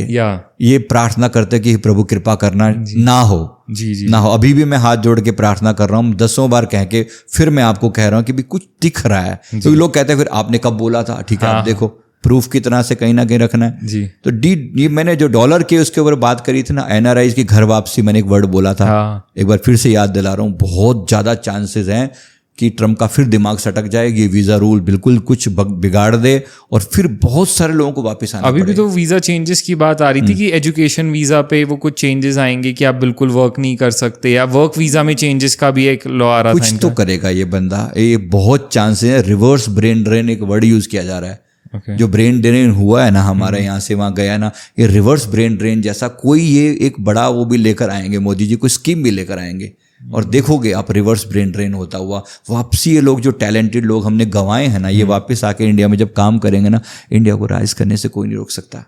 ये प्रार्थना करते कि प्रभु कृपा करना ना हो, ना हो। अभी भी मैं हाथ जोड़ के प्रार्थना कर रहा हूँ, 10 बार कह के फिर मैं आपको कह रहा हूँ कि भी कुछ दिख रहा है। तो लोग कहते हैं फिर आपने कब बोला था, ठीक है आप देखो, प्रूफ की तरह से कहीं ना कहीं रखना है जी। तो ये मैंने जो डॉलर के उसके ऊपर बात करी थी ना, एनआरआई की घर वापसी, मैंने एक वर्ड बोला था, एक बार फिर से याद दिला रहा हूँ। बहुत ज़्यादा चांसेस हैं कि ट्रम्प का फिर दिमाग सटक जाएगी, वीज़ा रूल बिल्कुल कुछ बिगाड़ दे और फिर बहुत सारे लोगों को वापस आना अभी भी तो वीज़ा चेंजेस की बात आ रही थी कि एजुकेशन वीज़ा पे वो कुछ चेंजेस आएंगे कि आप बिल्कुल वर्क नहीं कर सकते, या वर्क वीज़ा में चेंजेस का भी एक लॉ आ रहा था। कुछ तो करेगा ये बंदा, ये बहुत चांसेस है। रिवर्स ब्रेन ड्रेन एक वर्ड यूज़ किया जा रहा है। जो ब्रेन ड्रेन हुआ है ना हमारे यहाँ से वहाँ गया ना, ये रिवर्स ब्रेन ड्रेन जैसा कोई ये एक बड़ा वो भी लेकर आएंगे, मोदी जी कोई स्कीम भी लेकर आएंगे और देखोगे आप रिवर्स ब्रेन ड्रेन होता हुआ वापसी। ये लोग जो टैलेंटेड लोग हमने गंवाए हैं ना, ये वापस आके इंडिया में जब काम करेंगे ना, इंडिया को राइज करने से कोई नहीं रोक सकता।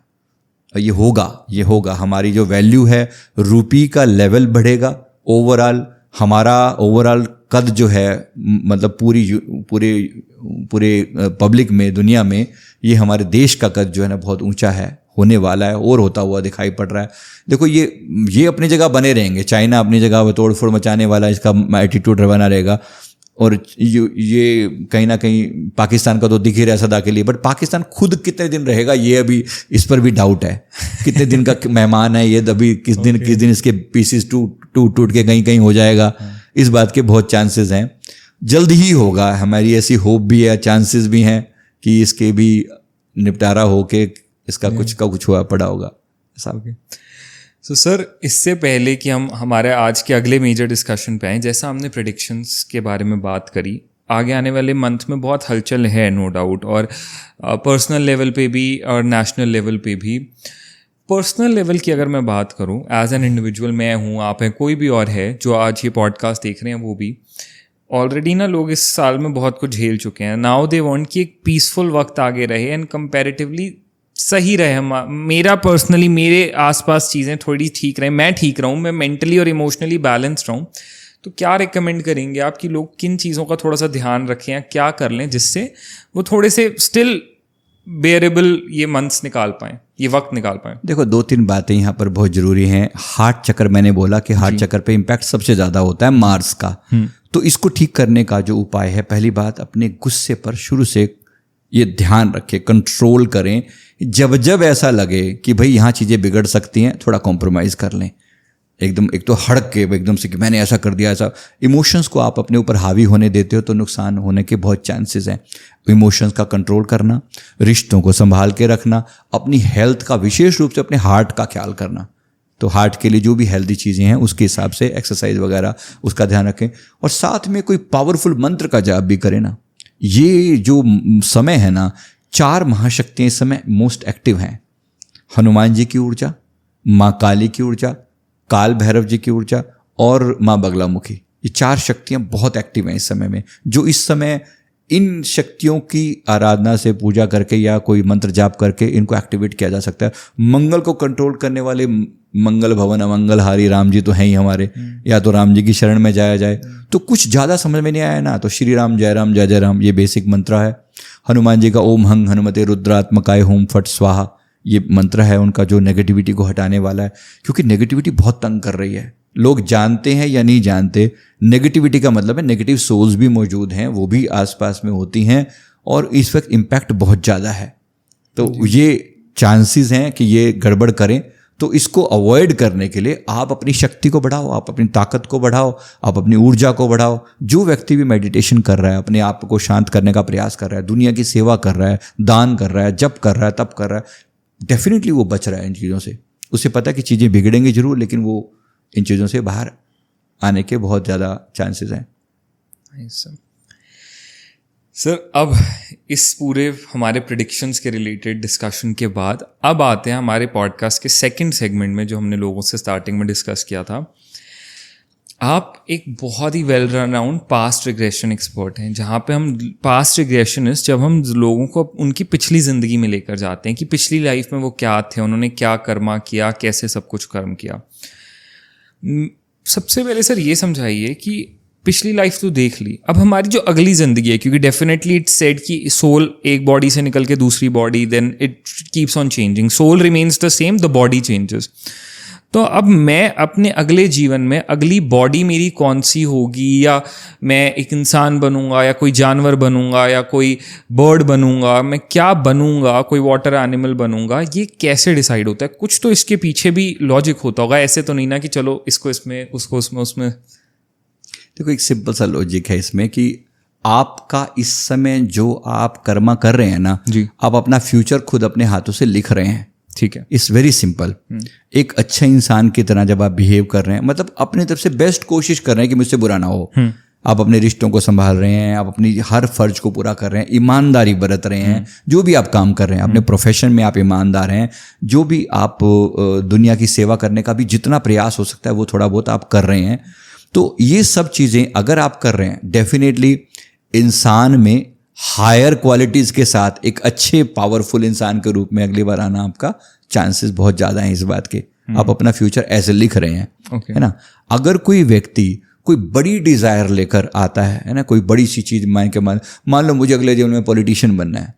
ये होगा। हमारी जो वैल्यू है, रूपी का लेवल बढ़ेगा, ओवरऑल हमारा ओवरऑल कद जो है मतलब पूरे पब्लिक में, दुनिया में, ये हमारे देश का कद जो है ना बहुत ऊंचा है, होने वाला है और होता हुआ दिखाई पड़ रहा है। देखो ये अपनी जगह बने रहेंगे, चाइना अपनी जगह तोड़ फोड़ मचाने वाला, इसका एटीट्यूड बना रहेगा और ये कहीं ना कहीं पाकिस्तान का तो दिख ही रहा है सदा के लिए, बट पाकिस्तान खुद कितने दिन रहेगा ये अभी इस पर भी डाउट है। कितने दिन का मेहमान है ये, अभी किस दिन इसके पीसेस टूट के कहीं हो जाएगा, इस बात के बहुत चांसेस हैं। जल्द ही होगा, हमारी ऐसी होप भी है, चांसेस भी हैं कि इसके भी निपटारा होके इसका कुछ का कुछ हुआ पड़ा होगा ऐसा। सो सर, इससे पहले कि हम हमारे आज के अगले मेजर डिस्कशन पे आए, जैसा हमने प्रेडिक्शंस के बारे में बात करी, आगे आने वाले मंथ में बहुत हलचल है नो डाउट, और पर्सनल लेवल पे भी और नेशनल लेवल पे भी। पर्सनल लेवल की अगर मैं बात करूं, एज एन इंडिविजुअल, मैं हूं, आप हैं, कोई भी और है जो आज ये पॉडकास्ट देख रहे हैं, वो भी ऑलरेडी ना लोग इस साल में बहुत कुछ झेल चुके हैं। नाउ दे वांट कि एक पीसफुल वक्त आगे रहे एंड कंपैरेटिवली सही रहे। मेरा पर्सनली मेरे आसपास चीज़ें थोड़ी ठीक रहें, मैं ठीक रहूँ, मैं मेंटली और इमोशनली बैलेंस्ड रहूँ। तो क्या रिकमेंड करेंगे आप कि लोग किन चीज़ों का थोड़ा सा ध्यान रखें या क्या कर लें जिससे वो थोड़े से स्टिल बेयरेबल ये मंथ्स निकाल पाएँ, ये वक्त निकाल पाएँ? देखो, 2-3 बातें यहाँ पर बहुत ज़रूरी हैं। हार्ट चक्र, मैंने बोला कि हार्ट चक्र पे इम्पैक्ट सबसे ज़्यादा होता है मार्स का। तो इसको ठीक करने का जो उपाय है, पहली बात, अपने गुस्से पर शुरू से ये ध्यान रखें, कंट्रोल करें। जब जब ऐसा लगे कि भाई यहाँ चीज़ें बिगड़ सकती हैं, थोड़ा कॉम्प्रोमाइज़ कर लें। एकदम एक तो हड़क के एकदम से कि मैंने ऐसा कर दिया, ऐसा इमोशंस को आप अपने ऊपर हावी होने देते हो तो नुकसान होने के बहुत चांसेस हैं। इमोशंस का कंट्रोल करना, रिश्तों को संभाल के रखना, अपनी हेल्थ का, विशेष रूप से अपने हार्ट का ख्याल करना। तो हार्ट के लिए जो भी हेल्दी चीज़ें हैं उसके हिसाब से एक्सरसाइज वगैरह उसका ध्यान रखें, और साथ में कोई पावरफुल मंत्र का जाप भी करें ना। ये जो समय है ना, 4 महाशक्तियाँ इस समय मोस्ट एक्टिव हैं। हनुमान जी की ऊर्जा, माँ काली की ऊर्जा, काल भैरव जी की ऊर्जा और माँ बगलामुखी, ये 4 शक्तियाँ बहुत एक्टिव हैं इस समय में। जो इस समय इन शक्तियों की आराधना से, पूजा करके या कोई मंत्र जाप करके इनको एक्टिवेट किया जा सकता है। मंगल को कंट्रोल करने वाले मंगल भवन अमंगलहारी राम जी तो हैं ही हमारे, या तो राम जी की शरण में जाया जाए। तो कुछ ज़्यादा समझ में नहीं आया ना, तो श्री राम जय जय राम, ये बेसिक मंत्र है। हनुमान जी का ओम हंग हनुमते रुद्रात्मकाय होम फट स्वाहा, ये मंत्र है उनका, जो नेगेटिविटी को हटाने वाला है। क्योंकि नेगेटिविटी बहुत तंग कर रही है, लोग जानते हैं या नहीं जानते। नेगेटिविटी का मतलब है नेगेटिव सोल्स भी मौजूद हैं, वो भी आसपास में होती हैं, और इस वक्त इम्पैक्ट बहुत ज़्यादा है। तो ये चांसेस हैं कि ये गड़बड़ करें। तो इसको अवॉइड करने के लिए आप अपनी शक्ति को बढ़ाओ, आप अपनी ताकत को बढ़ाओ, आप अपनी ऊर्जा को बढ़ाओ। जो व्यक्ति भी मेडिटेशन कर रहा है, अपने आप को शांत करने का प्रयास कर रहा है, दुनिया की सेवा कर रहा है, दान कर रहा है, जप कर रहा है, तप कर रहा है, डेफिनेटली वो बच रहा है इन चीज़ों से। उसे पता है कि चीज़ें बिगड़ेंगी जरूर, लेकिन वो इन चीज़ों से बाहर आने के बहुत ज़्यादा चांसेस हैं। सर, अब इस पूरे हमारे प्रेडिक्शंस के रिलेटेड डिस्कशन के बाद अब आते हैं हमारे पॉडकास्ट के सेकंड सेगमेंट में, जो हमने लोगों से स्टार्टिंग में डिस्कस किया था। आप एक बहुत ही well renowned past regression expert हैं, जहाँ पे हम पास्ट रिग्रेशनिस्ट, जब हम लोगों को उनकी पिछली ज़िंदगी में लेकर जाते हैं कि पिछली लाइफ में वो क्या थे, उन्होंने क्या कर्मा किया, कैसे सब कुछ कर्म किया। सबसे पहले सर ये समझाइए कि पिछली लाइफ तो देख ली, अब हमारी जो अगली ज़िंदगी है, क्योंकि डेफिनेटली इट्स सेड कि सोल एक बॉडी से निकल के दूसरी body, then it keeps on changing, soul remains the same, the body changes. तो अब मैं अपने अगले जीवन में अगली बॉडी मेरी कौन सी होगी, या मैं एक इंसान बनूंगा या कोई जानवर बनूंगा या कोई बर्ड बनूंगा, मैं क्या बनूंगा, कोई वाटर एनिमल बनूंगा, ये कैसे डिसाइड होता है? कुछ तो इसके पीछे भी लॉजिक होता होगा, ऐसे तो नहीं ना कि चलो इसको इसमें, उसको उसमें, उसमें। देखो, एक सिंपल सा लॉजिक है इसमें कि आपका इस समय जो आप कर्मा कर रहे हैं ना जी, आप अपना फ्यूचर खुद अपने हाथों से लिख रहे हैं। ठीक है, इट्स वेरी सिंपल। एक अच्छे इंसान की तरह जब आप बिहेव कर रहे हैं, मतलब अपनी तरफ से बेस्ट कोशिश कर रहे हैं कि मुझसे बुरा ना हो, आप अपने रिश्तों को संभाल रहे हैं, आप अपनी हर फर्ज को पूरा कर रहे हैं, ईमानदारी बरत रहे हैं, जो भी आप काम कर रहे हैं अपने प्रोफेशन में आप ईमानदार हैं, जो भी आप दुनिया की सेवा करने का भी जितना प्रयास हो सकता है वो थोड़ा बहुत आप कर रहे हैं। तो ये सब चीज़ें अगर आप कर रहे हैं, डेफिनेटली इंसान में हायर क्वालिटीज़ के साथ एक अच्छे पावरफुल इंसान के रूप में अगली बार आना आपका चांसेस बहुत ज़्यादा हैं इस बात के। आप अपना फ्यूचर ऐसे लिख रहे हैं, है ना। अगर कोई व्यक्ति कोई बड़ी डिज़ायर लेकर आता है ना, कोई बड़ी सी चीज़ मान लो मुझे अगले जीवन में पॉलिटिशियन बनना है,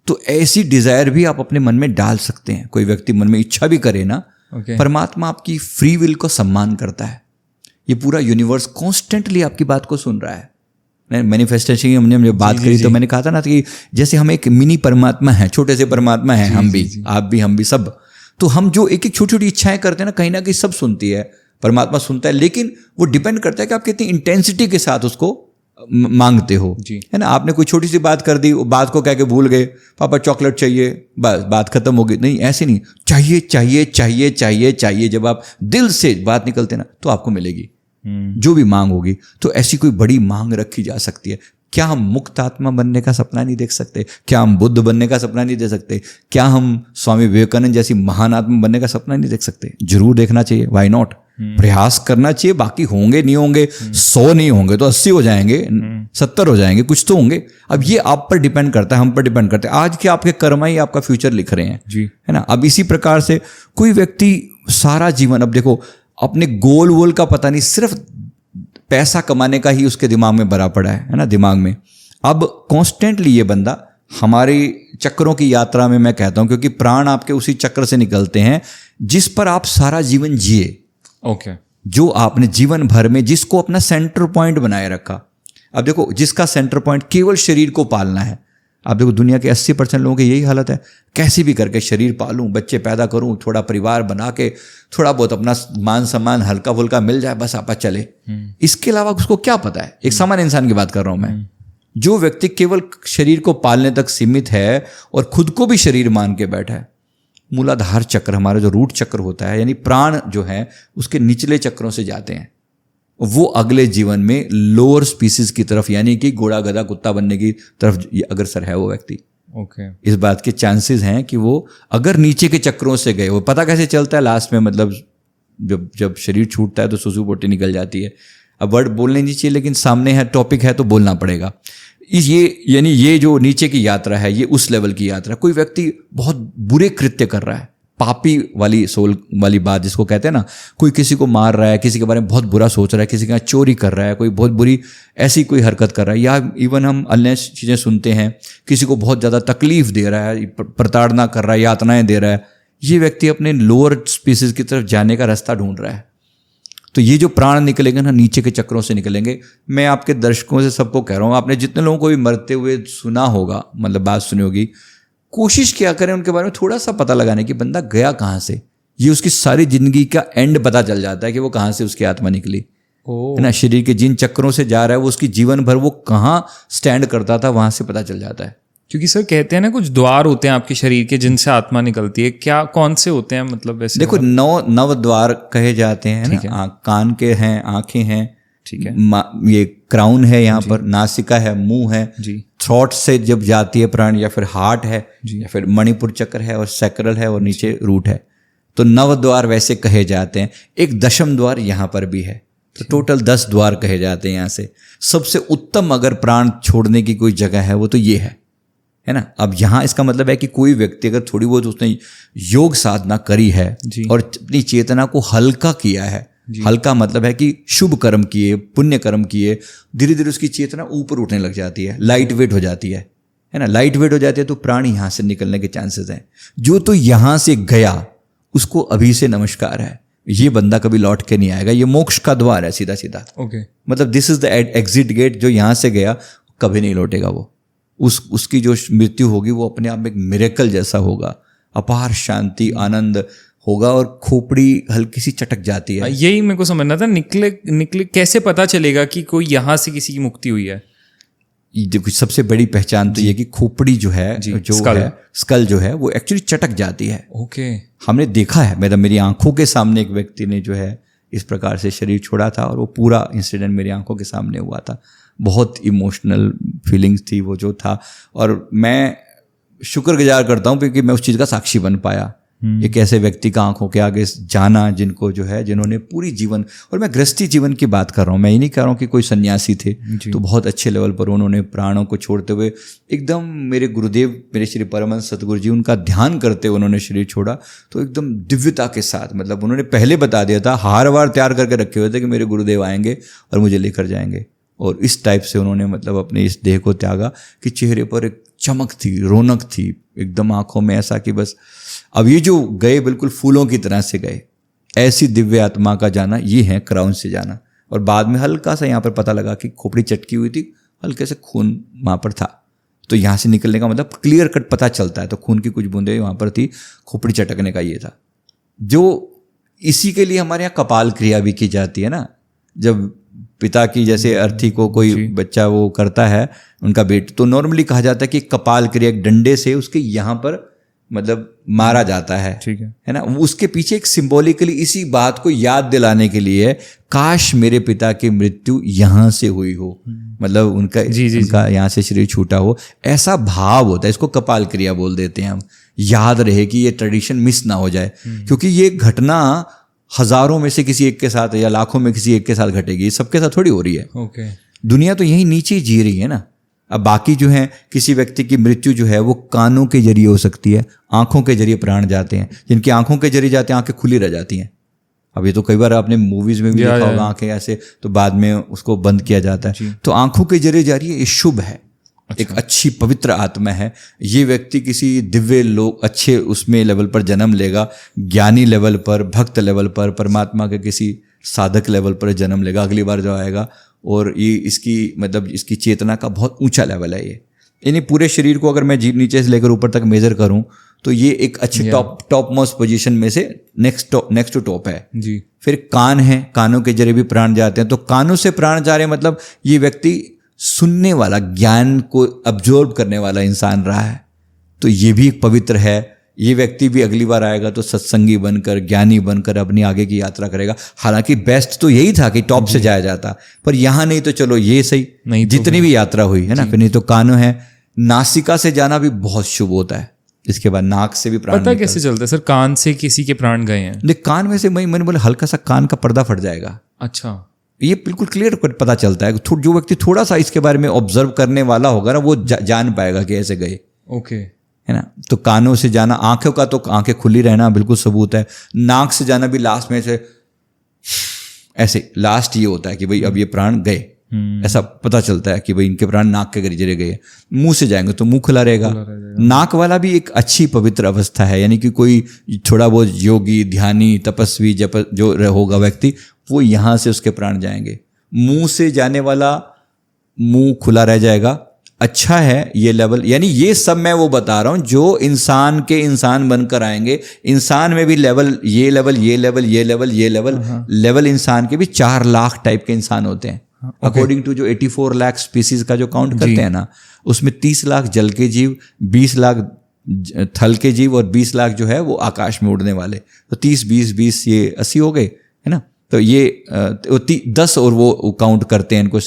तो ऐसी डिज़ायर भी आप अपने मन में डाल सकते हैं। कोई व्यक्ति मन में इच्छा भी करे ना, परमात्मा आपकी फ्री विल को सम्मान करता है। ये पूरा यूनिवर्स कॉन्स्टेंटली आपकी बात को सुन रहा है। मैनिफेस्टेशन की हमने जब बात करी तो मैंने कहा था ना कि जैसे हम एक मिनी परमात्मा है, छोटे से परमात्मा है, हम भी, आप भी, हम भी, सब। तो हम जो एक एक छोटी छोटी इच्छाएं करते हैं ना कहीं सब सुनती है, परमात्मा सुनता है, लेकिन वो डिपेंड करता है कि आप कितनी इंटेंसिटी के साथ उसको मांगते हो, है ना। आपने कोई छोटी सी बात कर दी, बात को कह के भूल गए, पापा चॉकलेट चाहिए, बस बात खत्म हो गई। नहीं, ऐसे नहीं, चाहिए चाहिए चाहिए चाहिए चाहिए। जब आप दिल से बात निकलते ना तो आपको मिलेगी जो भी मांग होगी। तो ऐसी कोई बड़ी मांग रखी जा सकती है। क्या हम मुक्त आत्मा बनने का सपना नहीं देख सकते? क्या हम बुद्ध बनने का सपना नहीं देख सकते? क्या हम स्वामी विवेकानंद जैसी महान आत्मा बनने का सपना नहीं देख सकते? जरूर देखना चाहिए, व्हाई नॉट। प्रयास करना चाहिए। बाकी होंगे नहीं होंगे, 100 नहीं होंगे तो 80 हो जाएंगे, 70 हो जाएंगे, कुछ तो होंगे। अब ये आप पर डिपेंड करता है, हम पर डिपेंड करता है। आज के आपके कर्म ही आपका फ्यूचर लिख रहे हैं जी, है ना। अब इसी प्रकार से कोई व्यक्ति सारा जीवन, अब देखो, अपने गोल वोल का पता नहीं, सिर्फ पैसा कमाने का ही उसके दिमाग में भरा पड़ा है ना, दिमाग में। अब कॉन्स्टेंटली ये बंदा हमारे चक्रों की यात्रा में, मैं कहता हूं, क्योंकि प्राण आपके उसी चक्र से निकलते हैं जिस पर आप सारा जीवन जिए। ओके। जो आपने जीवन भर में जिसको अपना सेंटर पॉइंट बनाए रखा। अब देखो, जिसका सेंटर पॉइंट केवल शरीर को पालना है। आप देखो, दुनिया के 80% लोगों की यही हालत है, कैसे भी करके शरीर पालूं, बच्चे पैदा करूं, थोड़ा परिवार बना के थोड़ा बहुत अपना मान सम्मान हल्का फुल्का मिल जाए, बस आपा चले। इसके अलावा उसको क्या पता है? एक सामान्य इंसान की बात कर रहा हूं मैं। जो व्यक्ति केवल शरीर को पालने तक सीमित है और खुद को भी शरीर मान के बैठा है, मूलाधार चक्र, हमारा जो रूट चक्र होता है, यानी प्राण जो है उसके निचले चक्रों से जाते हैं, वो अगले जीवन में लोअर स्पीसीज की तरफ, यानी कि घोड़ा गधा कुत्ता बनने की तरफ अग्रसर है वो व्यक्ति। ओके। इस बात के चांसेस हैं कि वो अगर नीचे के चक्रों से गए, वो पता कैसे चलता है लास्ट में, मतलब जब शरीर छूटता है तो सुसु पोटी निकल जाती है। अब वर्ड बोलने नहीं चाहिए, लेकिन सामने है, टॉपिक है तो बोलना पड़ेगा। यानी ये जो नीचे की यात्रा है, ये उस लेवल की यात्रा। कोई व्यक्ति बहुत बुरे कृत्य कर रहा है, पापी वाली सोल वाली बात जिसको कहते हैं ना, कोई किसी को मार रहा है, किसी के बारे में बहुत बुरा सोच रहा है, किसी के यहाँ चोरी कर रहा है, कोई बहुत बुरी ऐसी कोई हरकत कर रहा है, या इवन हम अन्य चीज़ें सुनते हैं, किसी को बहुत ज़्यादा तकलीफ दे रहा है, प्रताड़ना कर रहा है, यातनाएं दे रहा है, ये व्यक्ति अपने लोअर स्पीसीज की तरफ जाने का रास्ता ढूंढ रहा है। तो ये जो प्राण निकलेंगे ना, नीचे के चक्रों से निकलेंगे। मैं आपके दर्शकों से सबको कह रहा हूँ, आपने जितने लोगों को भी मरते हुए सुना होगा, मतलब बात सुनी होगी, कोशिश किया करें उनके बारे में थोड़ा सा पता लगाने की, बंदा गया कहाँ से। ये उसकी सारी जिंदगी का एंड पता चल जाता है कि वो कहाँ से उसकी आत्मा निकली, है ना। शरीर के जिन चक्रों से जा रहा है, वो उसकी जीवन भर वो कहाँ स्टैंड करता था, वहां से पता चल जाता है। क्योंकि सर कहते हैं ना, कुछ द्वार होते हैं आपके शरीर के जिनसे आत्मा निकलती है, क्या कौन से होते हैं? मतलब वैसे देखो, 9 द्वार कहे जाते हैं ना। कान के हैं, आंखें हैं, ठीक है, ये क्राउन है, यहाँ पर नासिका है, मुंह है जी, थ्रॉट से जब जाती है प्राण, या फिर हार्ट है, या फिर मणिपुर चक्र है, और सैक्रल है, और नीचे रूट है। तो 9 द्वार वैसे कहे जाते हैं। एक 10वां द्वार यहाँ पर भी है, तो टोटल 10 द्वार कहे जाते हैं यहाँ से। सबसे उत्तम अगर प्राण छोड़ने की कोई जगह है वो तो ये है ना। अब यहाँ इसका मतलब है कि कोई व्यक्ति अगर थोड़ी बहुत उसने योग साधना करी है और अपनी चेतना को हल्का किया है, हल्का मतलब है कि शुभ कर्म किए, पुण्य कर्म किए, धीरे धीरे उसकी चेतना ऊपर उठने लग जाती है, लाइट वेट हो जाती है ना। लाइट वेट हो जाती है तो प्राण यहाँ से निकलने के चांसेस हैं। जो तो यहाँ से गया उसको अभी से नमस्कार है, ये बंदा कभी लौट के नहीं आएगा। ये मोक्ष का द्वार है सीधा सीधा। ओके, मतलब this is the exit gate. जो यहाँ से गया कभी नहीं लौटेगा वो। उसकी जो मृत्यु होगी वो अपने आप में एक मिरेकल जैसा होगा, अपार शांति आनंद होगा, और खोपड़ी हल्की सी चटक जाती है। यही मेरे को समझना था, निकले कैसे पता चलेगा कि कोई यहाँ से किसी की मुक्ति हुई है? देखो, सबसे बड़ी पहचान तो ये कि खोपड़ी जो है, स्कल जो है वो एक्चुअली चटक जाती है। ओके, हमने देखा है, मतलब मेरी आंखों के सामने एक व्यक्ति ने जो है इस प्रकार से शरीर छोड़ा था, और वो पूरा इंसिडेंट मेरी आंखों के सामने हुआ था। बहुत इमोशनल फीलिंग्स थी वो जो था, और मैं शुक्रगुजार करता हूँ क्योंकि मैं उस चीज़ का साक्षी बन पाया। एक ऐसे व्यक्ति का आंखों के आगे जाना जिनको जो है, जिन्होंने पूरी जीवन, और मैं गृहस्थी जीवन की बात कर रहा हूँ, मैं ये नहीं कह रहा हूँ कि कोई सन्यासी थे, तो बहुत अच्छे लेवल पर उन्होंने प्राणों को छोड़ते हुए एकदम, मेरे गुरुदेव, मेरे श्री परमहंस सतगुरु जी, उनका ध्यान करते हुए उन्होंने शरीर छोड़ा, तो एकदम दिव्यता के साथ, मतलब उन्होंने पहले बता दिया था, हार वार तैयार करके रखे हुए थे कि मेरे गुरुदेव आएंगे और मुझे लेकर जाएंगे। और इस टाइप से उन्होंने मतलब अपने इस देह को त्यागा कि चेहरे पर एक चमक थी, रौनक थी, एकदम आंखों में ऐसा कि बस अब ये जो गए बिल्कुल फूलों की तरह से गए। ऐसी दिव्य आत्मा का जाना ये है क्राउन से जाना। और बाद में हल्का सा यहाँ पर पता लगा कि खोपड़ी चटकी हुई थी, हल्के से खून वहाँ पर था, तो यहाँ से निकलने का मतलब क्लियर कट पता चलता है। तो खून की कुछ बूंदें वहाँ पर थी, खोपड़ी चटकने का ये था। जो इसी के लिए हमारे यहाँ कपाल क्रिया भी की जाती है ना, जब पिता की जैसे अर्थी को कोई बच्चा वो करता है उनका बेट, तो नॉर्मली कहा जाता है कि कपाल क्रिया एक डंडे से उसके यहाँ पर मतलब मारा जाता है, ठीक है ना। उसके पीछे एक सिंबॉलिकली इसी बात को याद दिलाने के लिए, काश मेरे पिता की मृत्यु यहाँ से हुई हो, मतलब उनका उनका यहाँ से शरीर छूटा हो, ऐसा भाव होता है। इसको कपाल क्रिया बोल देते हैं हम, याद रहे कि ये ट्रेडिशन मिस ना हो जाए, क्योंकि ये घटना हजारों में से किसी एक के साथ या लाखों में किसी एक के साथ घटेगी, सबके साथ थोड़ी हो रही है। दुनिया तो यही नीचे जी रही है ना। अब बाकी जो है, किसी व्यक्ति की मृत्यु जो है वो कानों के जरिए हो सकती है, आंखों के जरिए प्राण जाते हैं। जिनकी आंखों के जरिए जाते हैं, आंखें खुली रह जाती हैं। अब ये तो कई बार आपने मूवीज में भी देखा होगा, आंखें ऐसे, तो बाद में उसको बंद किया जाता है। तो आंखों के जरिए जा रही है, ये शुभ है। अच्छा। एक अच्छी पवित्र आत्मा है। ये व्यक्ति किसी दिव्य लोग अच्छे उसमें लेवल पर जन्म लेगा, ज्ञानी लेवल पर, भक्त लेवल पर, परमात्मा के किसी साधक लेवल पर जन्म लेगा अगली बार जो आएगा। और ये इसकी मतलब इसकी चेतना का बहुत ऊंचा लेवल है। ये यानी पूरे शरीर को अगर मैं नीचे से लेकर ऊपर तक मेजर करूं तो ये एक अच्छे टॉप मोस्ट पोजीशन में से नेक्स्ट टू टॉप है जी। फिर कान है, कानों के जरिए भी प्राण जाते हैं। तो कानों से प्राण जा रहे हैं, मतलब ये व्यक्ति सुनने वाला, ज्ञान को अब्जॉर्ब करने वाला इंसान रहा है, तो ये भी एक पवित्र है। ये व्यक्ति भी अगली बार आएगा तो सत्संगी बनकर, ज्ञानी बनकर अपनी आगे की यात्रा करेगा। हालांकि बेस्ट तो यही था कि टॉप से जाया जाता, पर यहाँ नहीं तो चलो ये सही नहीं, जितनी भी यात्रा हुई है ना। फिर नहीं तो कानों है, नासिका से जाना भी बहुत शुभ होता है। इसके बाद नाक से भी प्राण पता कैसे चलता है सर, कान से किसी के प्राण गए हैं? देख, कान में से मैंने बोला हल्का सा कान का पर्दा फट जाएगा। अच्छा, ये बिल्कुल क्लियर पता चलता है। जो व्यक्ति थोड़ा सा इसके बारे में ऑब्जर्व करने वाला होगा ना, वो जान पाएगा कि ऐसे गए। ओके, है ना। तो कानों से जाना, आंखों का तो आंखें खुली रहना बिल्कुल सबूत है। नाक से जाना भी लास्ट में से ऐसे लास्ट ये होता है कि भाई अब ये प्राण गए, ऐसा पता चलता है कि भाई इनके प्राण नाक के जरिए गए। मुंह से जाएंगे तो मुंह खुला रहेगा। नाक वाला भी एक अच्छी पवित्र अवस्था है, यानी कि कोई थोड़ा बहुत योगी, ध्यानी, तपस्वी जो होगा व्यक्ति, वो यहाँ से उसके प्राण जाएंगे। मुंह से जाने वाला मुंह खुला रह जाएगा। अच्छा है ये लेवल, यानी ये सब मैं वो बता रहा हूं जो इंसान के इंसान बनकर आएंगे। इंसान में भी लेवल, ये लेवल, ये लेवल, ये लेवल, ये लेवल, लेवल इंसान के भी 4 लाख टाइप के इंसान होते हैं। अकॉर्डिंग टू जो 84 लाख स्पीसीज का जो काउंट करते हैं ना, उसमें 30 लाख जल के जीव, 20 लाख थल के जीव और 20 लाख जो है वो आकाश में उड़ने वाले। तो 30, 20, 20 ये 80 हो गए, है ना। तो ये 10 और वो काउंट करते हैं इनको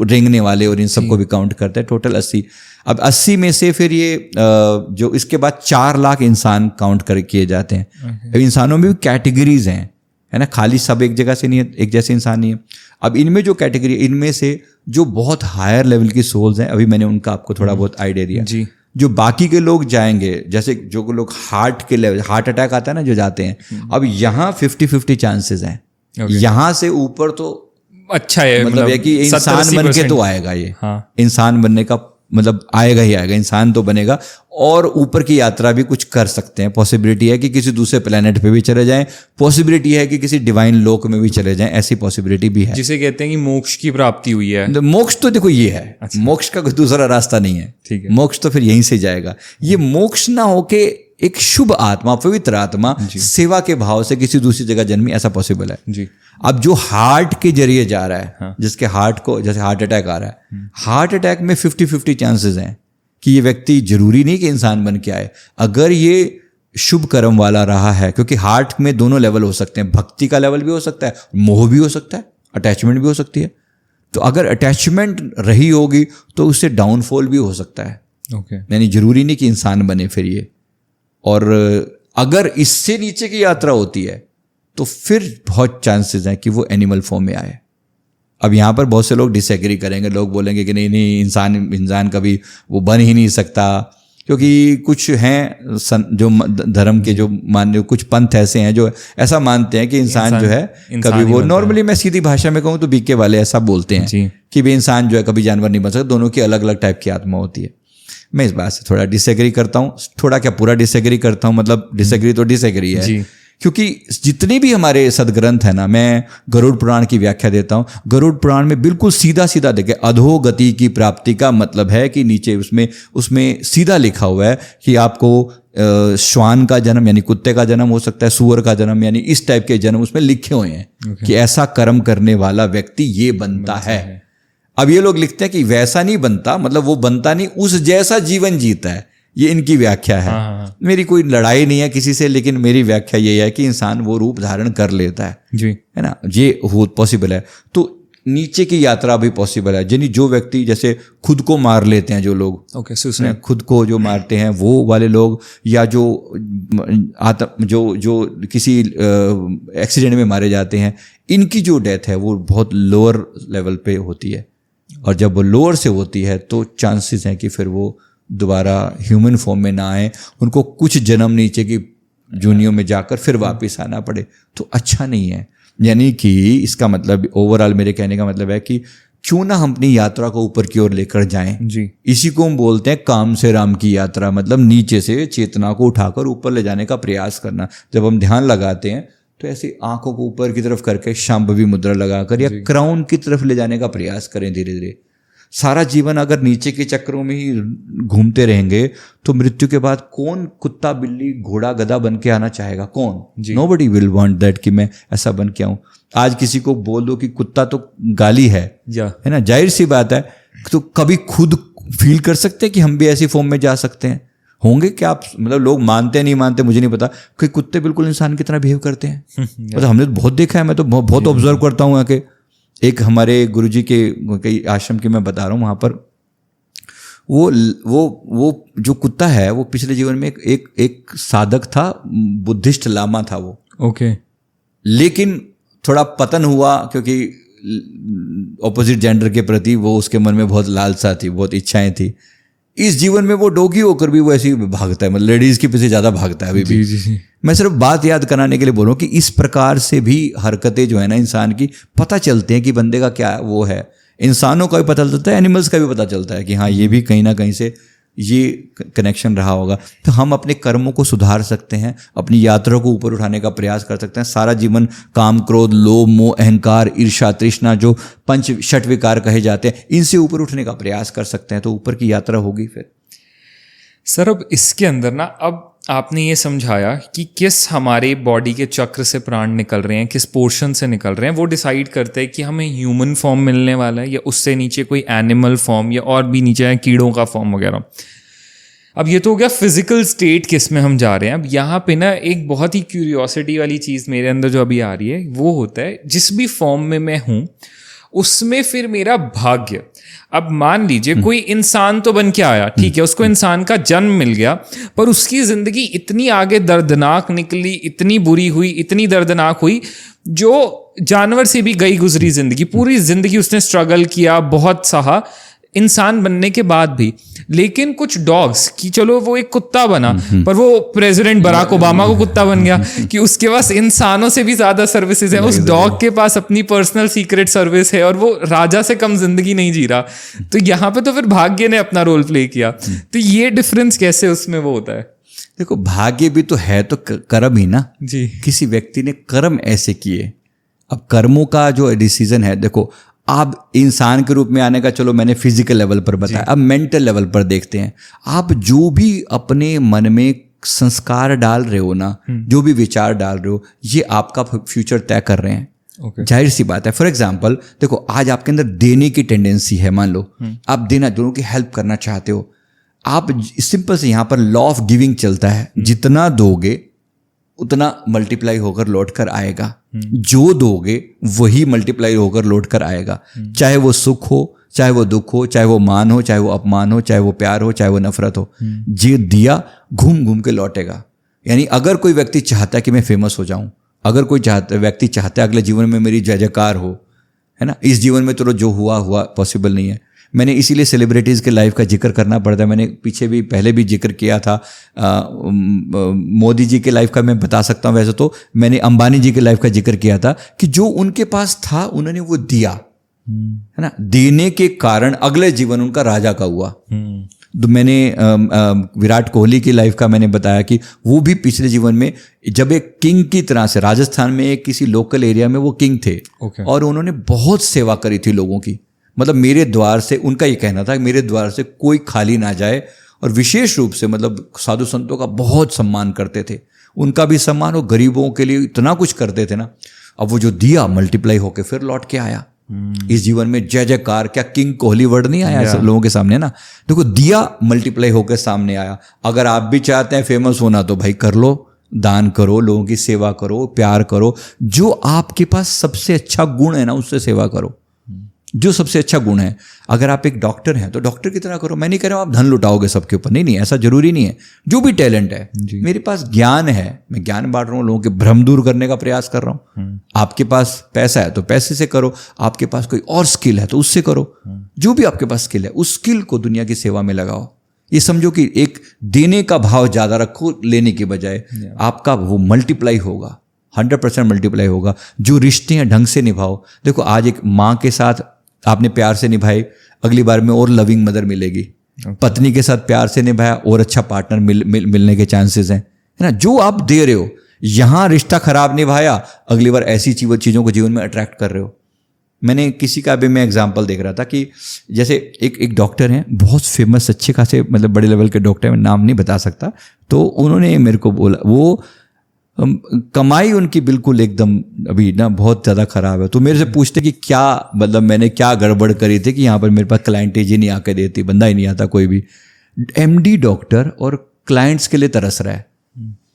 रेंगने वाले, और इन सबको भी काउंट करते हैं, टोटल 80। अब 80 में से फिर ये जो इसके बाद 4 लाख इंसान काउंट कर किए जाते हैं। अब इंसानों में भी कैटेगरीज हैं, है ना, खाली सब एक जगह से नहीं है, एक जैसे इंसान नहीं है। अब इनमें जो कैटेगरी, इनमें से जो बहुत हायर लेवल की सोल्स हैं, अभी मैंने उनका आपको थोड़ा बहुत आइडिया दिया जी। जो बाकी के लोग जाएंगे, जैसे जो लोग हार्ट के लेवल, हार्ट अटैक आता है ना, जो जाते हैं, अब यहाँ 50-50 चांसेस हैं। यहाँ से ऊपर तो अच्छा है, मतलब ये कि इंसान बन के तो आएगा ये। हाँ। इंसान बनने का मतलब आएगा ही आएगा, इंसान तो बनेगा। और ऊपर की यात्रा भी कुछ कर सकते हैं। पॉसिबिलिटी है कि किसी दूसरे प्लेनेट पे भी चले जाएं, पॉसिबिलिटी है कि किसी डिवाइन लोक में भी चले जाएं, ऐसी पॉसिबिलिटी भी है, जिसे कहते हैं कि मोक्ष की प्राप्ति हुई है। तो मोक्ष तो देखो ये है। अच्छा। मोक्ष का कोई दूसरा रास्ता नहीं है। ठीक है, मोक्ष तो फिर यहीं से जाएगा। ये मोक्ष ना होके एक शुभ आत्मा, पवित्र आत्मा सेवा के भाव से किसी दूसरी जगह जन्मी, ऐसा पॉसिबल है जी। अब जो हार्ट के जरिए जा रहा है, हाँ। जिसके हार्ट को, जैसे हार्ट अटैक आ रहा है, हार्ट अटैक में 50-50 चांसेस हैं कि ये व्यक्ति जरूरी नहीं कि इंसान बन के आए, अगर ये शुभ कर्म वाला रहा है। क्योंकि हार्ट में दोनों लेवल हो सकते हैं, भक्ति का लेवल भी हो सकता है, मोह भी हो सकता है, अटैचमेंट भी हो सकती है। तो अगर अटैचमेंट रही होगी तो उससे डाउनफॉल भी हो सकता है। ओके, यानी जरूरी नहीं कि इंसान बने फिर ये। और अगर इससे नीचे की यात्रा होती है तो फिर बहुत चांसेस हैं कि वो एनिमल फॉर्म में आए। अब यहाँ पर बहुत से लोग डिसएग्री करेंगे, लोग बोलेंगे कि नहीं इंसान कभी वो बन ही नहीं सकता, क्योंकि कुछ हैं जो धर्म के जो मान, कुछ पंथ ऐसे हैं जो ऐसा मानते हैं कि इंसान जो है कभी वो, नॉर्मली मैं सीधी भाषा में कहूँ तो बीके वाले ऐसा बोलते हैं कि भी इंसान जो है कभी जानवर नहीं बन सकता, दोनों की अलग अलग टाइप की आत्मा होती है। मैं इस बात से थोड़ा डिसएग्री करता हूँ, थोड़ा क्या पूरा डिसएग्री करता हूँ, मतलब डिसएग्री तो डिसएग्री है क्योंकि जितने भी हमारे सदग्रंथ है ना, मैं गरुड़ पुराण की व्याख्या देता हूँ। गरुड़ पुराण में बिल्कुल सीधा सीधा देखे, अधोगति की प्राप्ति का मतलब है कि नीचे उसमें सीधा लिखा हुआ है कि आपको श्वान का जन्म यानी कुत्ते का जन्म हो सकता है, सुअर का जन्म यानी इस टाइप के जन्म उसमें लिखे हुए हैं कि ऐसा कर्म करने वाला व्यक्ति ये बनता है। अब ये लोग लिखते हैं कि वैसा नहीं बनता, मतलब वो बनता नहीं, उस जैसा जीवन जीता है। ये इनकी व्याख्या है। मेरी कोई लड़ाई नहीं है किसी से, लेकिन मेरी व्याख्या ये है कि इंसान वो रूप धारण कर लेता है जी, है ना, ये हो पॉसिबल है। तो नीचे की यात्रा भी पॉसिबल है। यानी जो व्यक्ति जैसे खुद को मार लेते हैं, जो लोग खुद को जो मारते हैं वो वाले लोग, या जो किसी एक्सीडेंट में मारे जाते हैं, इनकी जो डेथ है वो बहुत लोअर लेवल पे होती है। और जब वो लोअर से होती है तो चांसेस हैं कि फिर वो दोबारा ह्यूमन फॉर्म में ना आए, उनको कुछ जन्म नीचे की जूनियों में जाकर फिर वापस आना पड़े, तो अच्छा नहीं है। यानी कि इसका मतलब ओवरऑल मेरे कहने का मतलब है कि क्यों ना हम अपनी यात्रा को ऊपर की ओर लेकर जाएं जी। इसी को हम बोलते हैं काम से राम की यात्रा, मतलब नीचे से चेतना को उठाकर ऊपर ले जाने का प्रयास करना। जब हम ध्यान लगाते हैं तो ऐसी आंखों को ऊपर की तरफ करके शांभवी मुद्रा लगाकर या क्राउन की तरफ ले जाने का प्रयास करें धीरे धीरे। सारा जीवन अगर नीचे के चक्रों में ही घूमते रहेंगे तो मृत्यु के बाद कौन कुत्ता बिल्ली घोड़ा गधा बन के आना चाहेगा? कौन? नोबडी विल वांट दैट कि मैं ऐसा बन के आऊं। आज किसी को बोल दो कि कुत्ता तो गाली है ना, जाहिर सी बात है। तो कभी खुद फील कर सकते हैं कि हम भी ऐसी फॉर्म में जा सकते हैं? होंगे क्या आप? मतलब लोग मानते नहीं मानते मुझे नहीं पता कि कुत्ते बिल्कुल इंसान की तरह बिहेव करते हैं। मतलब हमने तो बहुत देखा है, मैं तो बहुत ऑब्जर्व करता हूँ। आके एक हमारे गुरुजी के कई आश्रम के मैं बता रहा हूँ, वहाँ पर वो जो कुत्ता है वो पिछले जीवन में एक साधक था, बुद्धिस्ट लामा था वो। ओके। लेकिन थोड़ा पतन हुआ क्योंकि ऑपोजिट जेंडर के प्रति वो उसके मन में बहुत लालसा थी, बहुत इच्छाएं थी। इस जीवन में वो डॉगी होकर भी वो ऐसे ही भागता है, मतलब लेडीज के पीछे ज्यादा भागता है अभी भी। जी। मैं सिर्फ बात याद कराने के लिए बोल रहा हूँ कि इस प्रकार से भी हरकतें जो है ना इंसान की पता चलते हैं कि बंदे का क्या वो है। इंसानों का भी पता चलता है, एनिमल्स का भी पता चलता है कि हाँ ये भी कहीं ना कहीं से ये कनेक्शन रहा होगा। तो हम अपने कर्मों को सुधार सकते हैं, अपनी यात्रा को ऊपर उठाने का प्रयास कर सकते हैं। सारा जीवन काम क्रोध लोभ मोह अहंकार ईर्ष्या तृष्णा जो पंच षट विकार कहे जाते हैं, इनसे ऊपर उठने का प्रयास कर सकते हैं, तो ऊपर की यात्रा होगी फिर। सर अब इसके अंदर ना, अब आपने ये समझाया कि किस हमारे बॉडी के चक्र से प्राण निकल रहे हैं, किस पोर्शन से निकल रहे हैं, वो डिसाइड करते हैं कि हमें ह्यूमन फॉर्म मिलने वाला है या उससे नीचे कोई एनिमल फॉर्म या और भी नीचे है कीड़ों का फॉर्म वगैरह। अब ये तो हो गया फिजिकल स्टेट किस में हम जा रहे हैं। अब यहाँ पे ना एक बहुत ही क्यूरियोसिटी वाली चीज़ मेरे अंदर जो अभी आ रही है वो होता है, जिस भी फॉर्म में मैं हूँ उसमें फिर मेरा भाग्य। अब मान लीजिए कोई इंसान तो बन के आया, ठीक है, उसको इंसान का जन्म मिल गया, पर उसकी जिंदगी इतनी आगे दर्दनाक निकली, इतनी बुरी हुई, इतनी दर्दनाक हुई, जो जानवर से भी गई गुजरी जिंदगी, पूरी जिंदगी उसने स्ट्रगल किया, बहुत सहा इंसान बनने के बाद भी। लेकिन कुछ डॉग्स की, चलो वो एक कुत्ता बना पर वो प्रेसिडेंट बराक ओबामा को कुत्ता बन गया कि उसके पास इंसानों से भी ज्यादा सर्विसेज है, उस डॉग के पास अपनी पर्सनल सीक्रेट सर्विस है और वो राजा से कम जिंदगी नहीं जी रहा। तो यहाँ पे तो फिर भाग्य ने अपना रोल प्ले किया। तो ये डिफरेंस कैसे उसमें वो होता है? देखो भाग्य भी तो है, तो कर्म ही ना जी। किसी व्यक्ति ने कर्म ऐसे किए। अब कर्मों का जो डिसीजन है, देखो आप इंसान के रूप में आने का चलो मैंने फिजिकल लेवल पर बताया, अब मेंटल लेवल पर देखते हैं। आप जो भी अपने मन में संस्कार डाल रहे हो ना, जो भी विचार डाल रहे हो, ये आपका फ्यूचर तय कर रहे हैं। जाहिर सी बात है। फॉर एग्जाम्पल देखो, आज आपके अंदर देने की टेंडेंसी है, मान लो आप देना, दोनों की हेल्प करना चाहते हो आप। सिंपल से यहाँ पर लॉ ऑफ गिविंग चलता है, जितना दोगे उतना मल्टीप्लाई होकर लौट कर आएगा। जो दोगे वही मल्टीप्लाई होकर लौट कर आएगा, चाहे वो सुख हो, चाहे वो दुख हो, चाहे वो मान हो, चाहे वो अपमान हो, चाहे वो प्यार हो, चाहे वो नफरत हो। जो दिया घूम घूम के लौटेगा। यानी अगर कोई व्यक्ति चाहता है कि मैं फेमस हो जाऊं, अगर कोई व्यक्ति चाहता है अगले जीवन में मेरी जय जयकार हो, है ना, इस जीवन में तो जो हुआ पॉसिबल नहीं है। मैंने इसीलिए सेलिब्रिटीज़ के लाइफ का जिक्र करना पड़ता है। मैंने पहले भी जिक्र किया था मोदी जी के लाइफ का, मैं बता सकता हूँ। वैसे तो मैंने अंबानी जी के लाइफ का जिक्र किया था कि जो उनके पास था उन्होंने वो दिया, है ना, देने के कारण अगले जीवन उनका राजा का हुआ। मैंने विराट कोहली की लाइफ का मैंने बताया कि वो भी पिछले जीवन में जब एक किंग की तरह से राजस्थान में एक किसी लोकल एरिया में वो किंग थे और उन्होंने बहुत सेवा करी थी लोगों की। मतलब मेरे द्वार से, उनका ये कहना था कि मेरे द्वार से कोई खाली ना जाए, और विशेष रूप से मतलब साधु संतों का बहुत सम्मान करते थे, उनका भी सम्मान, और गरीबों के लिए इतना कुछ करते थे ना। अब वो जो दिया मल्टीप्लाई होके फिर लौट के आया इस जीवन में, जय जयकार, क्या किंग कोहली वर्ड नहीं आया सब लोगों के सामने ना। देखो दिया मल्टीप्लाई होकर सामने आया। अगर आप भी चाहते हैं फेमस होना तो भाई कर लो, दान करो, लोगों की सेवा करो, प्यार करो, जो आपके पास सबसे अच्छा गुण है ना उससे सेवा करो, जो सबसे अच्छा गुण है। अगर आप एक डॉक्टर हैं तो डॉक्टर की तरह करो। मैं नहीं कह रहा हूं आप धन लुटाओगे सबके ऊपर, नहीं, ऐसा जरूरी नहीं है। जो भी टैलेंट है, मेरे पास ज्ञान है, मैं ज्ञान बांट रहा हूँ, लोगों के भ्रम दूर करने का प्रयास कर रहा हूँ। आपके पास पैसा है तो पैसे से करो, आपके पास कोई और स्किल है तो उससे करो। जो भी आपके पास स्किल है उस स्किल को दुनिया की सेवा में लगाओ। ये समझो कि एक देने का भाव ज्यादा रखो लेने के बजाय, आपका वो मल्टीप्लाई होगा, 100% मल्टीप्लाई होगा। जो रिश्ते हैं ढंग से निभाओ। देखो आज एक माँ के साथ आपने प्यार से निभाई, अगली बार में और लविंग मदर मिलेगी। पत्नी के साथ प्यार से निभाया, और अच्छा पार्टनर मिलने के चांसेस हैं, है ना। जो आप दे रहे हो, यहां रिश्ता खराब निभाया, अगली बार ऐसी चीजों को जीवन में अट्रैक्ट कर रहे हो। मैंने किसी का भी मैं एग्जांपल देख रहा था कि जैसे एक डॉक्टर हैं, बहुत फेमस, अच्छे खासे मतलब बड़े लेवल के डॉक्टर, मैं नाम नहीं बता सकता, तो उन्होंने मेरे को बोला, वो कमाई उनकी बिल्कुल एकदम अभी ना बहुत ज़्यादा ख़राब है। तो मेरे से पूछते कि क्या मतलब मैंने क्या गड़बड़ करी थी कि यहाँ पर मेरे पास क्लाइंटेज ही नहीं आके देती, बंदा ही नहीं आता कोई भी। एमडी डॉक्टर और क्लाइंट्स के लिए तरस रहा है।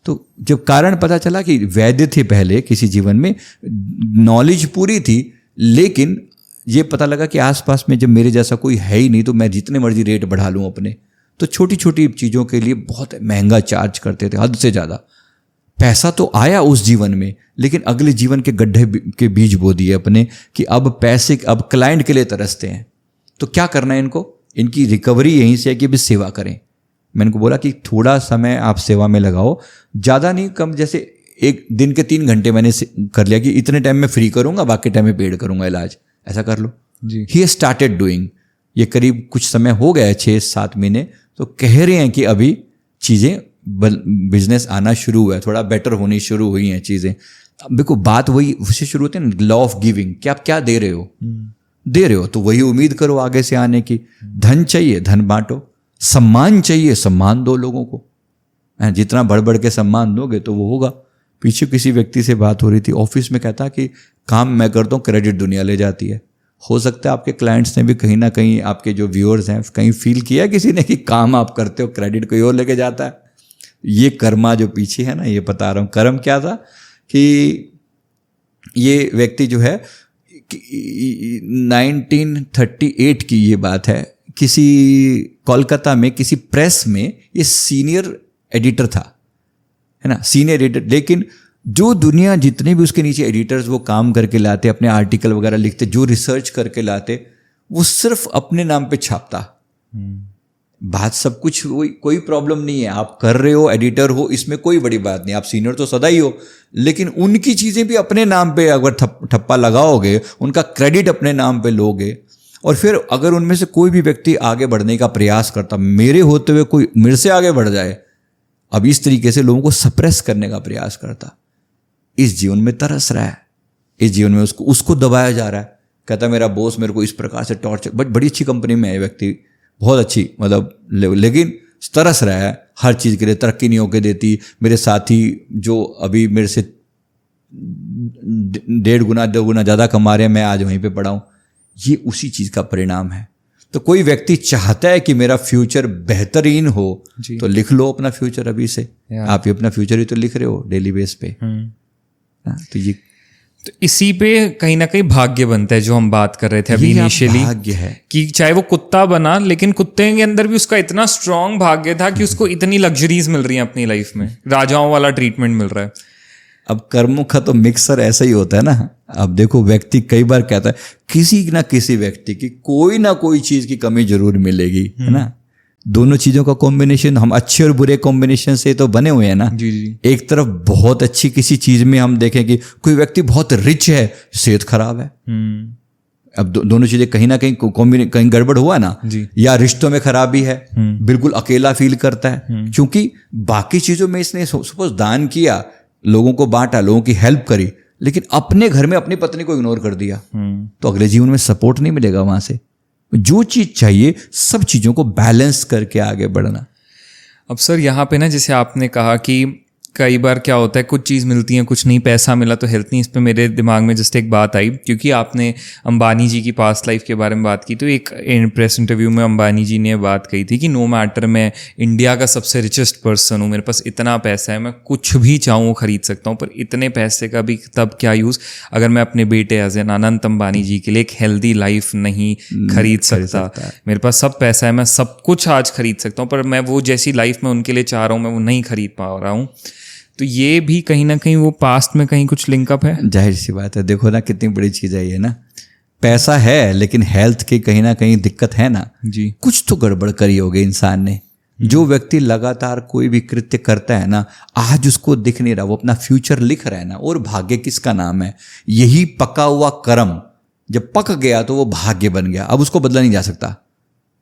तो जब कारण पता चला कि वैद्य थे पहले किसी जीवन में, नॉलेज पूरी थी, लेकिन ये पता लगा कि आसपास में जब मेरे जैसा कोई है ही नहीं तो मैं जितने मर्जी रेट बढ़ा लूँ अपने, तो छोटी छोटी चीज़ों के लिए बहुत महंगा चार्ज करते थे, हद से ज़्यादा। पैसा तो आया उस जीवन में, लेकिन अगले जीवन के गड्ढे के बीज बो दिए अपने कि अब पैसे, अब क्लाइंट के लिए तरसते हैं। तो क्या करना है इनको, इनकी रिकवरी यहीं से है कि भी सेवा करें। मैंने इनको बोला कि थोड़ा समय आप सेवा में लगाओ, ज़्यादा नहीं, कम, जैसे एक दिन के 3 घंटे मैंने कर लिया कि इतने टाइम में फ्री करूंगा, बाकी टाइम में पेड करूंगा इलाज, ऐसा कर लो जी। ही स्टार्टेड डूइंग, ये करीब कुछ समय हो गया है, 6-7 महीने, तो कह रहे हैं कि अभी चीज़ें बिजनेस आना शुरू हुआ है, थोड़ा बेटर होनी शुरू हुई हैं चीज़ें। अब देखो बात वही उससे शुरू होती है ना, लॉ ऑफ गिविंग, कि आप क्या दे रहे हो, दे रहे हो तो वही उम्मीद करो आगे से आने की। धन चाहिए, धन बांटो, सम्मान चाहिए, सम्मान दो लोगों को, जितना बढ़ बढ़ के सम्मान दोगे तो वो होगा। पीछे किसी व्यक्ति से बात हो रही थी, ऑफिस में कहता कि काम मैं करता हूँ, क्रेडिट दुनिया ले जाती है। हो सकता है आपके क्लाइंट्स ने भी कहीं ना कहीं, आपके जो व्यूअर्स हैं, कहीं फील किया किसी ने कि काम आप करते हो, क्रेडिट कोई और लेके जाता है। ये कर्मा जो पीछे है ना, ये बता रहा हूँ। कर्म क्या था कि ये व्यक्ति जो है 1938 की ये बात है, किसी कोलकाता में किसी प्रेस में ये सीनियर एडिटर था, है ना, सीनियर एडिटर। लेकिन जो दुनिया जितने भी उसके नीचे एडिटर्स वो काम करके लाते, अपने आर्टिकल वगैरह लिखते, जो रिसर्च करके लाते, वो सिर्फ अपने नाम पे छापता। बात सब कुछ कोई प्रॉब्लम नहीं है, आप कर रहे हो, एडिटर हो, इसमें कोई बड़ी बात नहीं, आप सीनियर तो सदा ही हो, लेकिन उनकी चीज़ें भी अपने नाम पे अगर ठप्पा लगाओगे, उनका क्रेडिट अपने नाम पे लोगे, और फिर अगर उनमें से कोई भी व्यक्ति आगे बढ़ने का प्रयास करता, मेरे होते हुए कोई मेरे से आगे बढ़ जाए, अब इस तरीके से लोगों को सप्रेस करने का प्रयास करता, इस जीवन में तरस रहा है, इस जीवन में उसको दबाया जा रहा है। कहता मेरा बॉस मेरे को इस प्रकार से टॉर्चर, बड़ी अच्छी कंपनी में है व्यक्ति, बहुत अच्छी, मतलब लेकिन तरस रहा है हर चीज़ के लिए, तरक्की नहीं होके देती। मेरे साथी जो अभी मेरे से 1.5 गुना 2 गुना ज़्यादा कमा रहे हैं, मैं आज वहीं पे पड़ा हूँ। ये उसी चीज़ का परिणाम है। तो कोई व्यक्ति चाहता है कि मेरा फ्यूचर बेहतरीन हो, तो लिख लो अपना फ्यूचर अभी से। आप ये अपना फ्यूचर ही तो लिख रहे हो डेली बेस पे। तो ये तो इसी पे कहीं ना कहीं भाग्य बनता है, जो हम बात कर रहे थे अभी इनिशियली, भाग्य है कि चाहे वो कुत्ता बना, लेकिन कुत्ते के अंदर भी उसका इतना स्ट्रांग भाग्य था कि उसको इतनी लग्जरीज मिल रही हैं अपनी लाइफ में, राजाओं वाला ट्रीटमेंट मिल रहा है। अब कर्मों का तो मिक्सर ऐसा ही होता है ना। अब देखो व्यक्ति कई बार कहता है किसी ना किसी व्यक्ति की कोई ना कोई चीज की कमी जरूर मिलेगी, है ना। दोनों चीजों का कॉम्बिनेशन, हम अच्छे और बुरे कॉम्बिनेशन से तो बने हुए हैं ना। जी जी। एक तरफ बहुत अच्छी किसी चीज में हम देखें कि कोई व्यक्ति बहुत रिच है, सेहत खराब है, अब दोनों चीजें कहीं ना कहीं कहीं गड़बड़ हुआ ना जी। या रिश्तों में खराबी है, बिल्कुल अकेला फील करता है, क्योंकि बाकी चीजों में इसने सपोज दान किया, लोगों को बांटा, लोगों की हेल्प करी, लेकिन अपने घर में अपनी पत्नी को इग्नोर कर दिया, तो अगले जीवन में सपोर्ट नहीं मिलेगा वहां से। जो चीज चाहिए सब चीजों को बैलेंस करके आगे बढ़ना। अब सर यहाँ पे ना जैसे आपने कहा कि कई बार क्या होता है कुछ चीज़ मिलती है कुछ नहीं, पैसा मिला तो हेल्थ नहीं, इस पे मेरे दिमाग में जस्ट एक बात आई, क्योंकि आपने अंबानी जी की पास्ट लाइफ के बारे में बात की, तो एक प्रेस इंटरव्यू में अंबानी जी ने बात कही थी कि नो मैटर मैं इंडिया का सबसे रिचेस्ट पर्सन हूँ, मेरे पास इतना पैसा है, मैं कुछ भी चाहूँ वो खरीद सकता हूँ, पर इतने पैसे का भी तब क्या यूज़ अगर मैं अपने बेटे एज एन अनंत अंबानी जी के लिए एक हेल्दी लाइफ नहीं खरीद सकता। मेरे पास सब पैसा है, मैं सब कुछ आज खरीद सकता हूँ, पर मैं वो जैसी लाइफ में उनके लिए चाह रहा हूँ मैं वो नहीं खरीद पा रहा हूँ। तो ये भी कहीं ना कहीं वो पास्ट में कहीं कुछ लिंकअप है। जाहिर सी बात है, देखो ना कितनी बड़ी चीज़ है ये ना, पैसा है लेकिन हेल्थ की कहीं ना कहीं दिक्कत है ना जी। कुछ तो गड़बड़ करी होगी इंसान ने। जो व्यक्ति लगातार कोई भी कृत्य करता है ना, आज उसको दिख नहीं रहा, वो अपना फ्यूचर लिख रहा है ना, और भाग्य किसका नाम है? यही पका हुआ कर्म जब पक गया तो वो भाग्य बन गया, अब उसको बदला नहीं जा सकता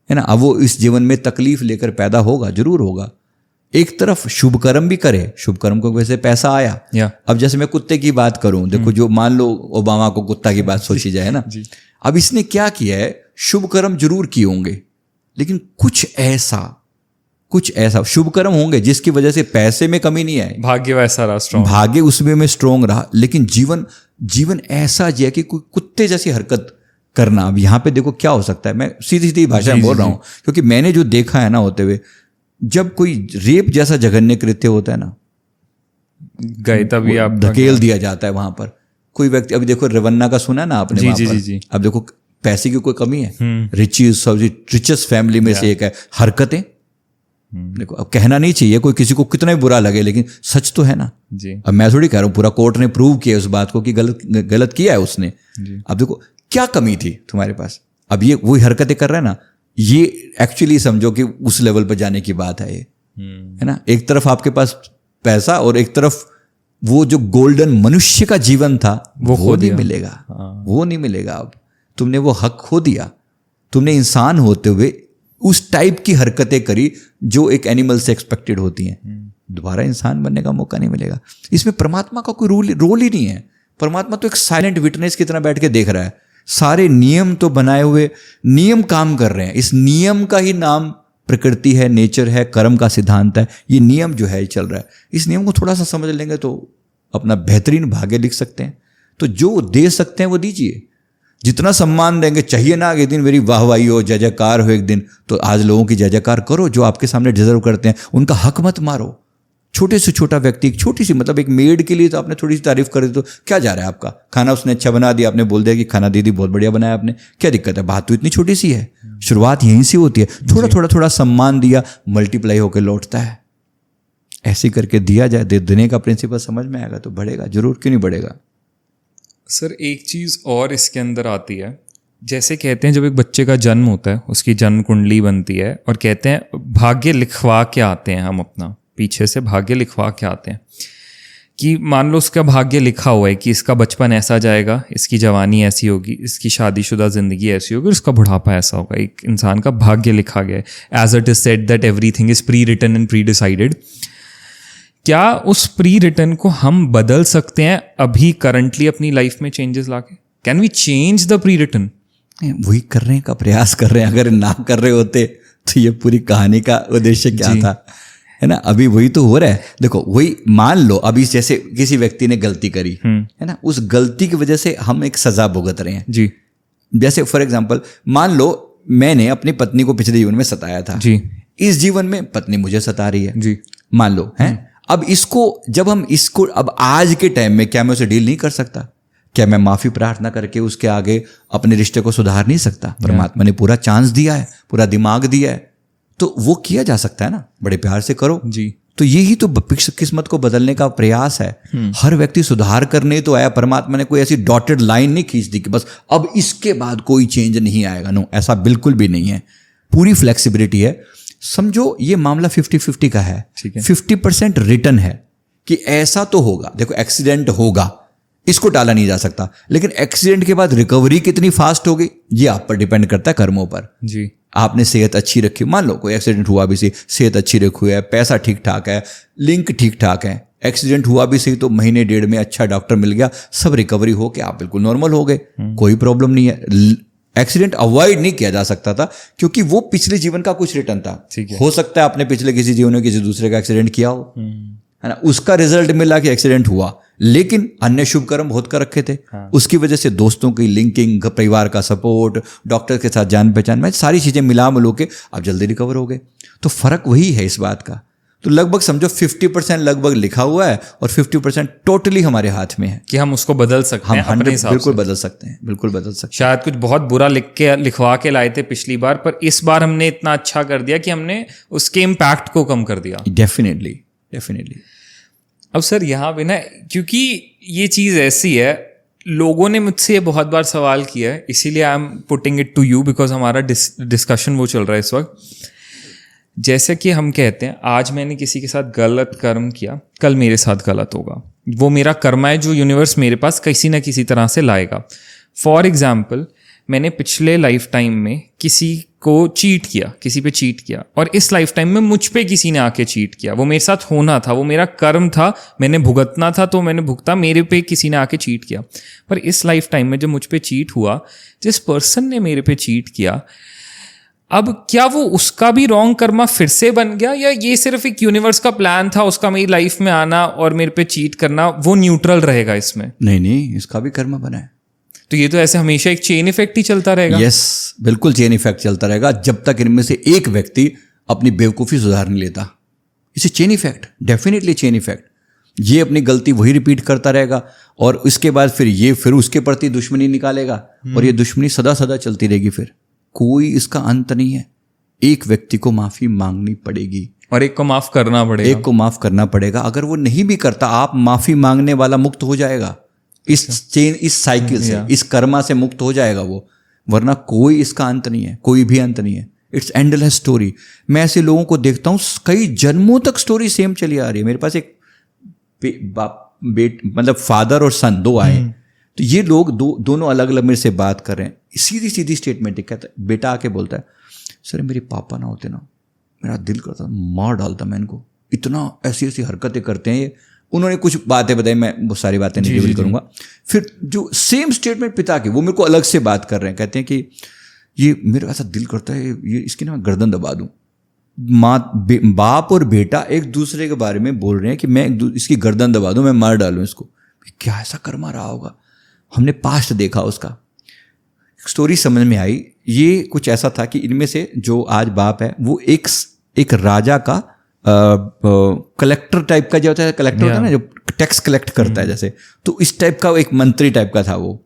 है ना। अब वो इस जीवन में तकलीफ लेकर पैदा होगा, जरूर होगा। एक तरफ शुभ कर्म भी करे, शुभ कर्म को वैसे पैसा आया। अब जैसे मैं कुत्ते की बात करूं, देखो जो मान लो ओबामा को कुत्ता की बात सोची जाए ना, अब इसने क्या किया है, शुभ कर्म जरूर किए होंगे, लेकिन कुछ ऐसा शुभ कर्म होंगे जिसकी वजह से पैसे में कमी नहीं आई, भाग्य वैसा रहा स्ट्रॉन्ग, भाग्य उसमें में स्ट्रॉन्ग रहा, लेकिन जीवन ऐसा जिया कि कोई कुत्ते जैसी हरकत करना। अब यहाँ पे देखो क्या हो सकता है, मैं सीधी सीधी भाषा में बोल रहा हूँ, क्योंकि मैंने जो देखा है ना होते हुए, जब कोई रेप जैसा जघन्य कृत्य होता है ना, गए तभी आप धकेल दिया जाता है वहां पर कोई व्यक्ति। अभी देखो रवन्ना का सुना ना आपने, वहां पर अब देखो पैसे की कोई कमी है, रिचेस्ट फैमिली में से एक है, हरकतें देखो, अब कहना नहीं चाहिए कोई किसी को कितना भी बुरा लगे, लेकिन सच तो है ना जी। अब मैं थोड़ी कह रहा हूँ, पूरा कोर्ट ने प्रूव किया उस बात को कि गलत किया है उसने। अब देखो क्या कमी थी तुम्हारे पास, अब ये वही हरकतें कर रहा है ना, ये एक्चुअली समझो कि उस लेवल पर जाने की बात है ये, है ना। एक तरफ आपके पास पैसा और एक तरफ वो जो गोल्डन मनुष्य का जीवन था वो नहीं मिलेगा, वो नहीं मिलेगा। अब तुमने वो हक खो दिया, तुमने इंसान होते हुए उस टाइप की हरकतें करी जो एक एनिमल से एक्सपेक्टेड होती हैं, दोबारा इंसान बनने का मौका नहीं मिलेगा। इसमें परमात्मा का कोई रोल ही नहीं है। परमात्मा तो एक साइलेंट विटनेस की तरह बैठ के देख रहा है, सारे नियम तो बनाए हुए नियम काम कर रहे हैं। इस नियम का ही नाम प्रकृति है, नेचर है, कर्म का सिद्धांत है। ये नियम जो है चल रहा है, इस नियम को थोड़ा सा समझ लेंगे तो अपना बेहतरीन भाग्य लिख सकते हैं। तो जो दे सकते हैं वो दीजिए, जितना सम्मान देंगे, चाहिए ना एक दिन मेरी वाहवाही हो, जय जयकार हो एक दिन, तो आज लोगों की जय जयकार करो जो आपके सामने डिजर्व करते हैं, उनका हक मत मारो। छोटे से छोटा व्यक्ति, एक छोटी सी मतलब एक मेड के लिए तो आपने थोड़ी सी तारीफ कर दी तो क्या जा रहा है आपका, खाना उसने अच्छा बना दिया, आपने बोल दिया कि खाना दीदी बहुत बढ़िया बनाया आपने, क्या दिक्कत है? बात तो इतनी छोटी सी है, शुरुआत यहीं से होती है। थोड़ा सम्मान दिया, मल्टीप्लाई होकर लौटता है। ऐसे करके दिया जाए, देने का प्रिंसिपल समझ में आएगा तो बढ़ेगा जरूर, क्यों नहीं बढ़ेगा। सर एक चीज़ और इसके अंदर आती है, जैसे कहते हैं जब एक बच्चे का जन्म होता है उसकी जन्म कुंडली बनती है और कहते हैं भाग्य लिखवा के आते हैं, हम अपना पीछे से भाग्य लिखवा के आते हैं कि मान लो उसका भाग्य लिखा हुआ है कि इसका बचपन ऐसा जाएगा, इसकी जवानी ऐसी होगी, इसकी शादीशुदा ज़िंदगी ऐसी होगी, उसका बुढ़ापा ऐसा होगा। एक इंसान का भाग्य लिखा गया है, as it is said that everything is pre written and pre decided. क्या उस प्री रिटन को हम बदल सकते हैं अभी करंटली अपनी लाइफ में चेंजेस लाके? Can we change the pre written? वही करने का प्रयास कर रहे हैं। अगर ना कर रहे होते तो ये पूरी कहानी का उद्देश्य क्या था, है ना। अभी वही तो हो रहा है। देखो वही मान लो अभी जैसे किसी व्यक्ति ने गलती करी है ना, उस गलती की वजह से हम एक सजा भुगत रहे हैं जी। जैसे फॉर एग्जांपल मान लो मैंने अपनी पत्नी को पिछले जीवन में सताया था जी, इस जीवन में पत्नी मुझे सता रही है जी, मान लो है। अब इसको जब हम इसको अब आज के टाइम में क्या मैं उसे डील नहीं कर सकता? क्या मैं माफी प्रार्थना करके उसके आगे अपने रिश्ते को सुधार नहीं सकता? परमात्मा ने पूरा चांस दिया है, पूरा दिमाग दिया है, तो वो किया जा सकता है ना, बड़े प्यार से करो जी। तो यही तो किस्मत को बदलने का प्रयास है। हर व्यक्ति सुधार करने तो आया, परमात्मा ने कोई ऐसी डॉटेड लाइन नहीं खींच दी कि बस अब इसके बाद कोई चेंज नहीं आएगा। नो, ऐसा बिल्कुल भी नहीं है। पूरी फ्लेक्सिबिलिटी है। समझो ये मामला 50-50 का है, 50% रिटर्न है कि ऐसा तो होगा। देखो एक्सीडेंट होगा, इसको टाला नहीं जा सकता। लेकिन एक्सीडेंट के बाद रिकवरी कितनी फास्ट होगी ये आप पर डिपेंड करता है, कर्मों पर। जी। आपने सेहत अच्छी रखी, मान लो कोई एक्सीडेंट हुआ भी सही, सेहत अच्छी रखी है, पैसा ठीक ठाक है, लिंक ठीक ठाक है, एक्सीडेंट हुआ भी सही तो महीने डेढ़ में अच्छा डॉक्टर मिल गया, सब रिकवरी हो के आप बिल्कुल नॉर्मल हो गए, कोई प्रॉब्लम नहीं है। एक्सीडेंट अवॉइड नहीं किया जा सकता था क्योंकि वो पिछले जीवन का कुछ रिटर्न था। हो सकता है आपने पिछले किसी जीवन में किसी दूसरे का एक्सीडेंट किया हो, है ना, उसका रिजल्ट मिला कि एक्सीडेंट हुआ, लेकिन अन्य शुभ कर्म बहुत कर रखे थे। उसकी वजह से दोस्तों की लिंकिंग, परिवार का सपोर्ट, डॉक्टर के साथ जान पहचान में सारी चीजें मिला मिलो के आप जल्दी रिकवर हो गए। तो फर्क वही है इस बात का। तो लगभग समझो 50% लगभग लिखा हुआ है और 50% टोटली हमारे हाथ में है कि हम उसको बदल सकते हैं, अपने हिसाब बिल्कुल से। बदल सकते हैं, बिल्कुल बदल सकते हैं। शायद कुछ बहुत बुरा लिखवा के लाए थे पिछली बार, पर इस बार हमने इतना अच्छा कर दिया कि हमने उसके इम्पैक्ट को कम कर दिया। डेफिनेटली। अब सर यहाँ पे ना, क्योंकि ये चीज़ ऐसी है, लोगों ने मुझसे ये बहुत बार सवाल किया है, इसीलिए I am putting it to you because हमारा डिस्कशन वो चल रहा है इस वक्त। जैसे कि हम कहते हैं आज मैंने किसी के साथ गलत कर्म किया, कल मेरे साथ गलत होगा, वो मेरा कर्मा है जो यूनिवर्स मेरे पास किसी ना किसी तरह से लाएगा। फॉर एग्जाम्पल, मैंने पिछले लाइफ टाइम में किसी को चीट किया, किसी पे चीट किया, और इस लाइफ टाइम में मुझ पे किसी ने आके चीट किया। वो मेरे साथ होना था, वो मेरा कर्म था, मैंने भुगतना था तो मैंने भुगता, मेरे पे किसी ने आके चीट किया। पर इस लाइफ टाइम में जब मुझ पे चीट हुआ, जिस पर्सन ने मेरे पे चीट किया, अब क्या वो उसका भी रॉन्ग कर्मा फिर से बन गया, या ये सिर्फ एक यूनिवर्स का प्लान था उसका मेरी लाइफ में आना और मेरे पे चीट करना, वो न्यूट्रल रहेगा इसमें? नहीं, इसका भी कर्म बना है। तो ये तो ऐसे हमेशा एक चेन इफेक्ट ही चलता रहेगा। यस, बिल्कुल चेन इफेक्ट चलता रहेगा जब तक इनमें से एक व्यक्ति अपनी बेवकूफ़ी सुधार नहीं लेता। इसे chain effect, definitely chain effect. ये अपनी गलती वही रिपीट करता रहेगा और इसके बाद फिर उसके प्रति दुश्मनी निकालेगा और ये दुश्मनी सदा सदा चलती रहेगी। फिर कोई इसका अंत नहीं है। एक व्यक्ति को माफी मांगनी पड़ेगी और एक को माफ करना पड़ेगा। एक को माफ करना पड़ेगा। अगर वो नहीं भी करता, आप माफी मांगने वाला मुक्त हो जाएगा इस चेन, इस साइकिल से, इस कर्मा से मुक्त हो जाएगा वो। वरना कोई इसका अंत नहीं है, कोई भी अंत नहीं है। It's endless story. मैं ऐसे लोगों को देखता हूँ कई जन्मों तक स्टोरी सेम चली आ रही है। मेरे पास एक मतलब फादर और सन दो आए, तो ये लोग दोनों अलग अलग मेरे से बात कर रहे हैं। सीधी सीधी स्टेटमेंट कहता है, बेटा आके बोलता है, सर मेरे पापा ना होते ना, मेरा दिल करता मार डालता मैं इनको, इतना ऐसी ऐसी हरकतें करते हैं ये। उन्होंने कुछ बातें बताई, मैं वो सारी बातें नहीं रिवील करूंगा। फिर जो सेम स्टेटमेंट पिता की, वो मेरे को अलग से बात कर रहे हैं, कहते हैं कि ये मेरा ऐसा दिल करता है ये इसकी ना मैं गर्दन दबा दूं। बाप और बेटा एक दूसरे के बारे में बोल रहे हैं कि मैं इसकी गर्दन दबा दूं, मैं मार डालूं इसको। क्या ऐसा कर्मा रहा होगा? हमने पास्ट देखा उसका, स्टोरी समझ में आई। ये कुछ ऐसा था कि इनमें से जो आज बाप है वो एक राजा का कलेक्टर टाइप का, जो होता है कलेक्टर होता है ना, जो टैक्स कलेक्ट करता है जैसे, तो इस टाइप का एक मंत्री टाइप का था वो।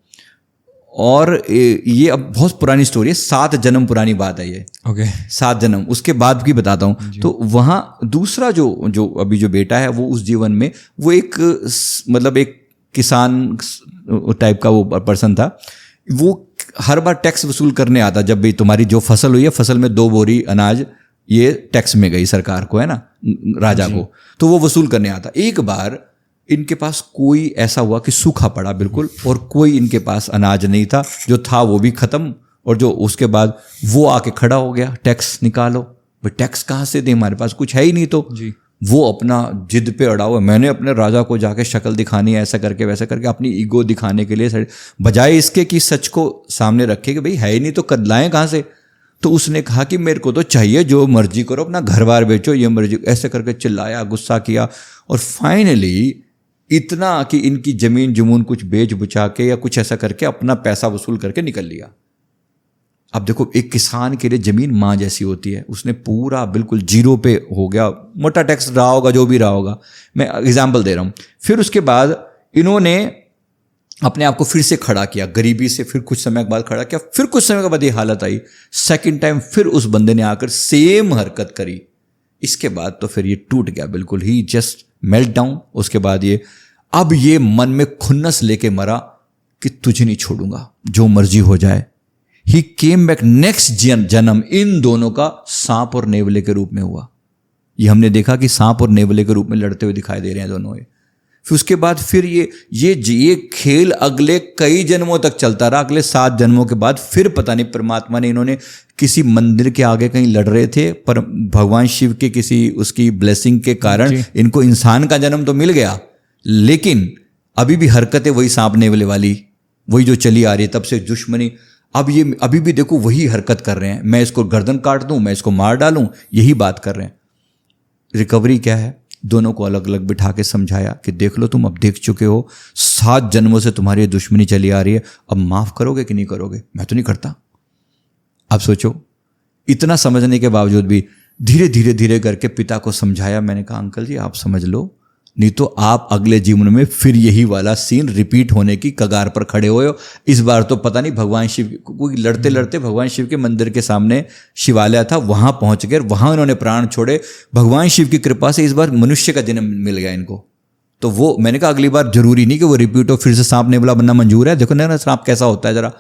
और ये अब बहुत पुरानी स्टोरी है, 7 जन्म पुरानी बात है ये। ओके 7 जन्म उसके बाद की बताता हूँ। तो वहाँ दूसरा जो अभी जो बेटा है वो उस जीवन में वो एक मतलब एक किसान टाइप का वो पर्सन था। वो हर बार टैक्स वसूल करने आता, जब भी तुम्हारी जो फसल हुई है, फसल में 2 बोरी अनाज ये टैक्स में गई सरकार को, है ना, राजा को, तो वो वसूल करने आता। एक बार इनके पास कोई ऐसा हुआ कि सूखा पड़ा बिल्कुल, और कोई इनके पास अनाज नहीं था, जो था वो भी खत्म। और जो उसके बाद वो आके खड़ा हो गया, टैक्स निकालो। भाई टैक्स कहाँ से दे, हमारे पास कुछ है ही नहीं। तो जी वो अपना जिद पे अड़ा हुआ, मैंने अपने राजा को जाके शक्ल दिखानी है, ऐसा करके वैसा करके, अपनी ईगो दिखाने के लिए, बजाय इसके कि सच को सामने रखे कि भाई है ही नहीं तो कर लाएं कहाँ से। तो उसने कहा कि मेरे को तो चाहिए, जो मर्जी करो, अपना घर बार बेचो, ये मर्जी, ऐसे करके चिल्लाया, गुस्सा किया। और फाइनली इतना कि इनकी जमीन जुमून कुछ बेच बुचा के या कुछ ऐसा करके अपना पैसा वसूल करके निकल लिया। अब देखो, एक किसान के लिए जमीन माँ जैसी होती है, उसने पूरा बिल्कुल जीरो पे हो गया, मोटा टैक्स रहा होगा, जो भी रहा होगा, मैं एग्जाम्पल दे रहा हूँ। फिर उसके बाद इन्होंने अपने आप को फिर से खड़ा किया, गरीबी से फिर कुछ समय के बाद खड़ा किया। फिर कुछ समय के बाद ये हालत आई, सेकंड टाइम फिर उस बंदे ने आकर सेम हरकत करी। इसके बाद तो फिर ये टूट गया बिल्कुल ही, जस्ट मेल्ट डाउन। उसके बाद अब ये मन में खुन्नस लेके मरा कि तुझे नहीं छोड़ूंगा, जो मर्जी हो जाए। ही केम बैक नेक्स्ट जन्म इन दोनों का सांप और नेवले के रूप में हुआ। ये हमने देखा कि सांप और नेवले के रूप में लड़ते हुए दिखाई दे रहे हैं दोनों। फिर उसके बाद फिर ये खेल अगले कई जन्मों तक चलता रहा। अगले 7 जन्मों के बाद फिर पता नहीं परमात्मा ने, इन्होंने किसी मंदिर के आगे कहीं लड़ रहे थे, पर भगवान शिव के किसी उसकी ब्लेसिंग के कारण इनको इंसान का जन्म तो मिल गया, लेकिन अभी भी हरकतें वही सांप नेवले वाली, वही जो चली आ रही है तब से दुश्मनी। अब ये अभी भी देखो वही हरकत कर रहे हैं, मैं इसको गर्दन काट दूं, मैं इसको मार डालूं, यही बात कर रहे हैं। रिकवरी क्या है? दोनों को अलग अलग बिठा के समझाया कि देख लो, तुम अब देख चुके हो, 7 जन्मों से तुम्हारी दुश्मनी चली आ रही है, अब माफ करोगे कि नहीं करोगे? मैं तो नहीं करता। अब सोचो, इतना समझने के बावजूद भी धीरे धीरे धीरे करके पिता को समझाया। मैंने कहा अंकल जी आप समझ लो, नहीं तो आप अगले जीवन में फिर यही वाला सीन रिपीट होने की कगार पर खड़े हुए हो। इस बार तो पता नहीं भगवान शिव, कोई लड़ते लड़ते भगवान शिव के मंदिर के सामने शिवालय था, वहां पहुंच गए, वहां उन्होंने प्राण छोड़े। भगवान शिव की कृपा से इस बार मनुष्य का जन्म मिल गया इनको। तो वो मैंने कहा अगली बार जरूरी नहीं कि वो रिपीट हो, फिर से सांप नेवला बनना मंजूर है। देखो ना सांप कैसा होता है जरा।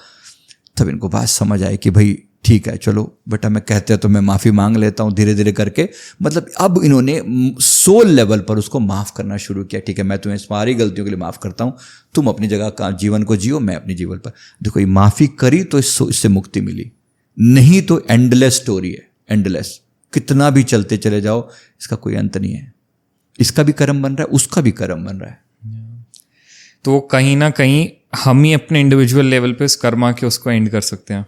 तब इनको बात समझ आई कि भाई ठीक है, चलो बेटा मैं कहते हैं तो मैं माफ़ी मांग लेता हूँ। धीरे धीरे करके मतलब अब इन्होंने सोल लेवल पर उसको माफ़ करना शुरू किया। ठीक है, मैं तुम्हें सारी गलतियों के लिए माफ़ करता हूँ, तुम अपनी जगह का जीवन को जियो, मैं अपनी जीवन पर। देखो ये माफ़ी करी तो इससे मुक्ति मिली, नहीं तो एंडलेस स्टोरी है, एंडलेस। कितना भी चलते चले जाओ, इसका कोई अंत नहीं है। इसका भी कर्म बन रहा है, उसका भी कर्म बन रहा है। तो कहीं ना कहीं हम ही अपने इंडिविजुअल लेवल पे उस कर्मा के उसको एंड कर सकते हैं।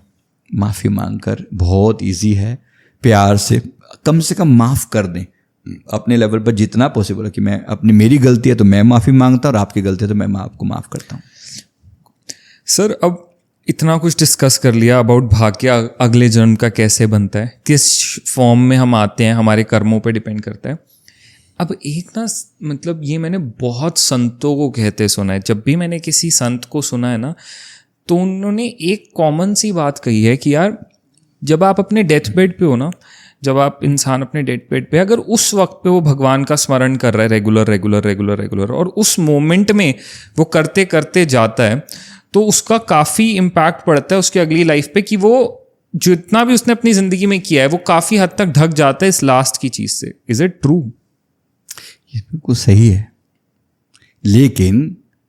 माफ़ी मांगकर बहुत इजी है, प्यार से कम माफ़ कर दें अपने लेवल पर जितना पॉसिबल है कि मैं अपनी, मेरी गलती है तो मैं माफ़ी मांगता हूँ और आपकी गलती है तो मैं आपको माफ़ करता हूँ। सर अब इतना कुछ डिस्कस कर लिया अबाउट भाग्य, अगले जन्म का कैसे बनता है, किस फॉर्म में हम आते हैं, हमारे कर्मों पे डिपेंड करता है। अब एक ना मतलब ये मैंने बहुत संतों को कहते सुना है, जब भी मैंने किसी संत को सुना है ना तो उन्होंने एक कॉमन सी बात कही है कि यार जब आप अपने डेथ बेड पे हो ना, जब आप इंसान अपने डेथ बेड पे, अगर उस वक्त पे वो भगवान का स्मरण कर रहा है रेगुलर और उस मोमेंट में वो करते करते जाता है, तो उसका काफ़ी इम्पैक्ट पड़ता है उसकी अगली लाइफ पे, कि वो जितना भी उसने अपनी ज़िंदगी में किया है वो काफ़ी हद तक ढक जाता है इस लास्ट की चीज़ से। Is it true? ये बिल्कुल सही है,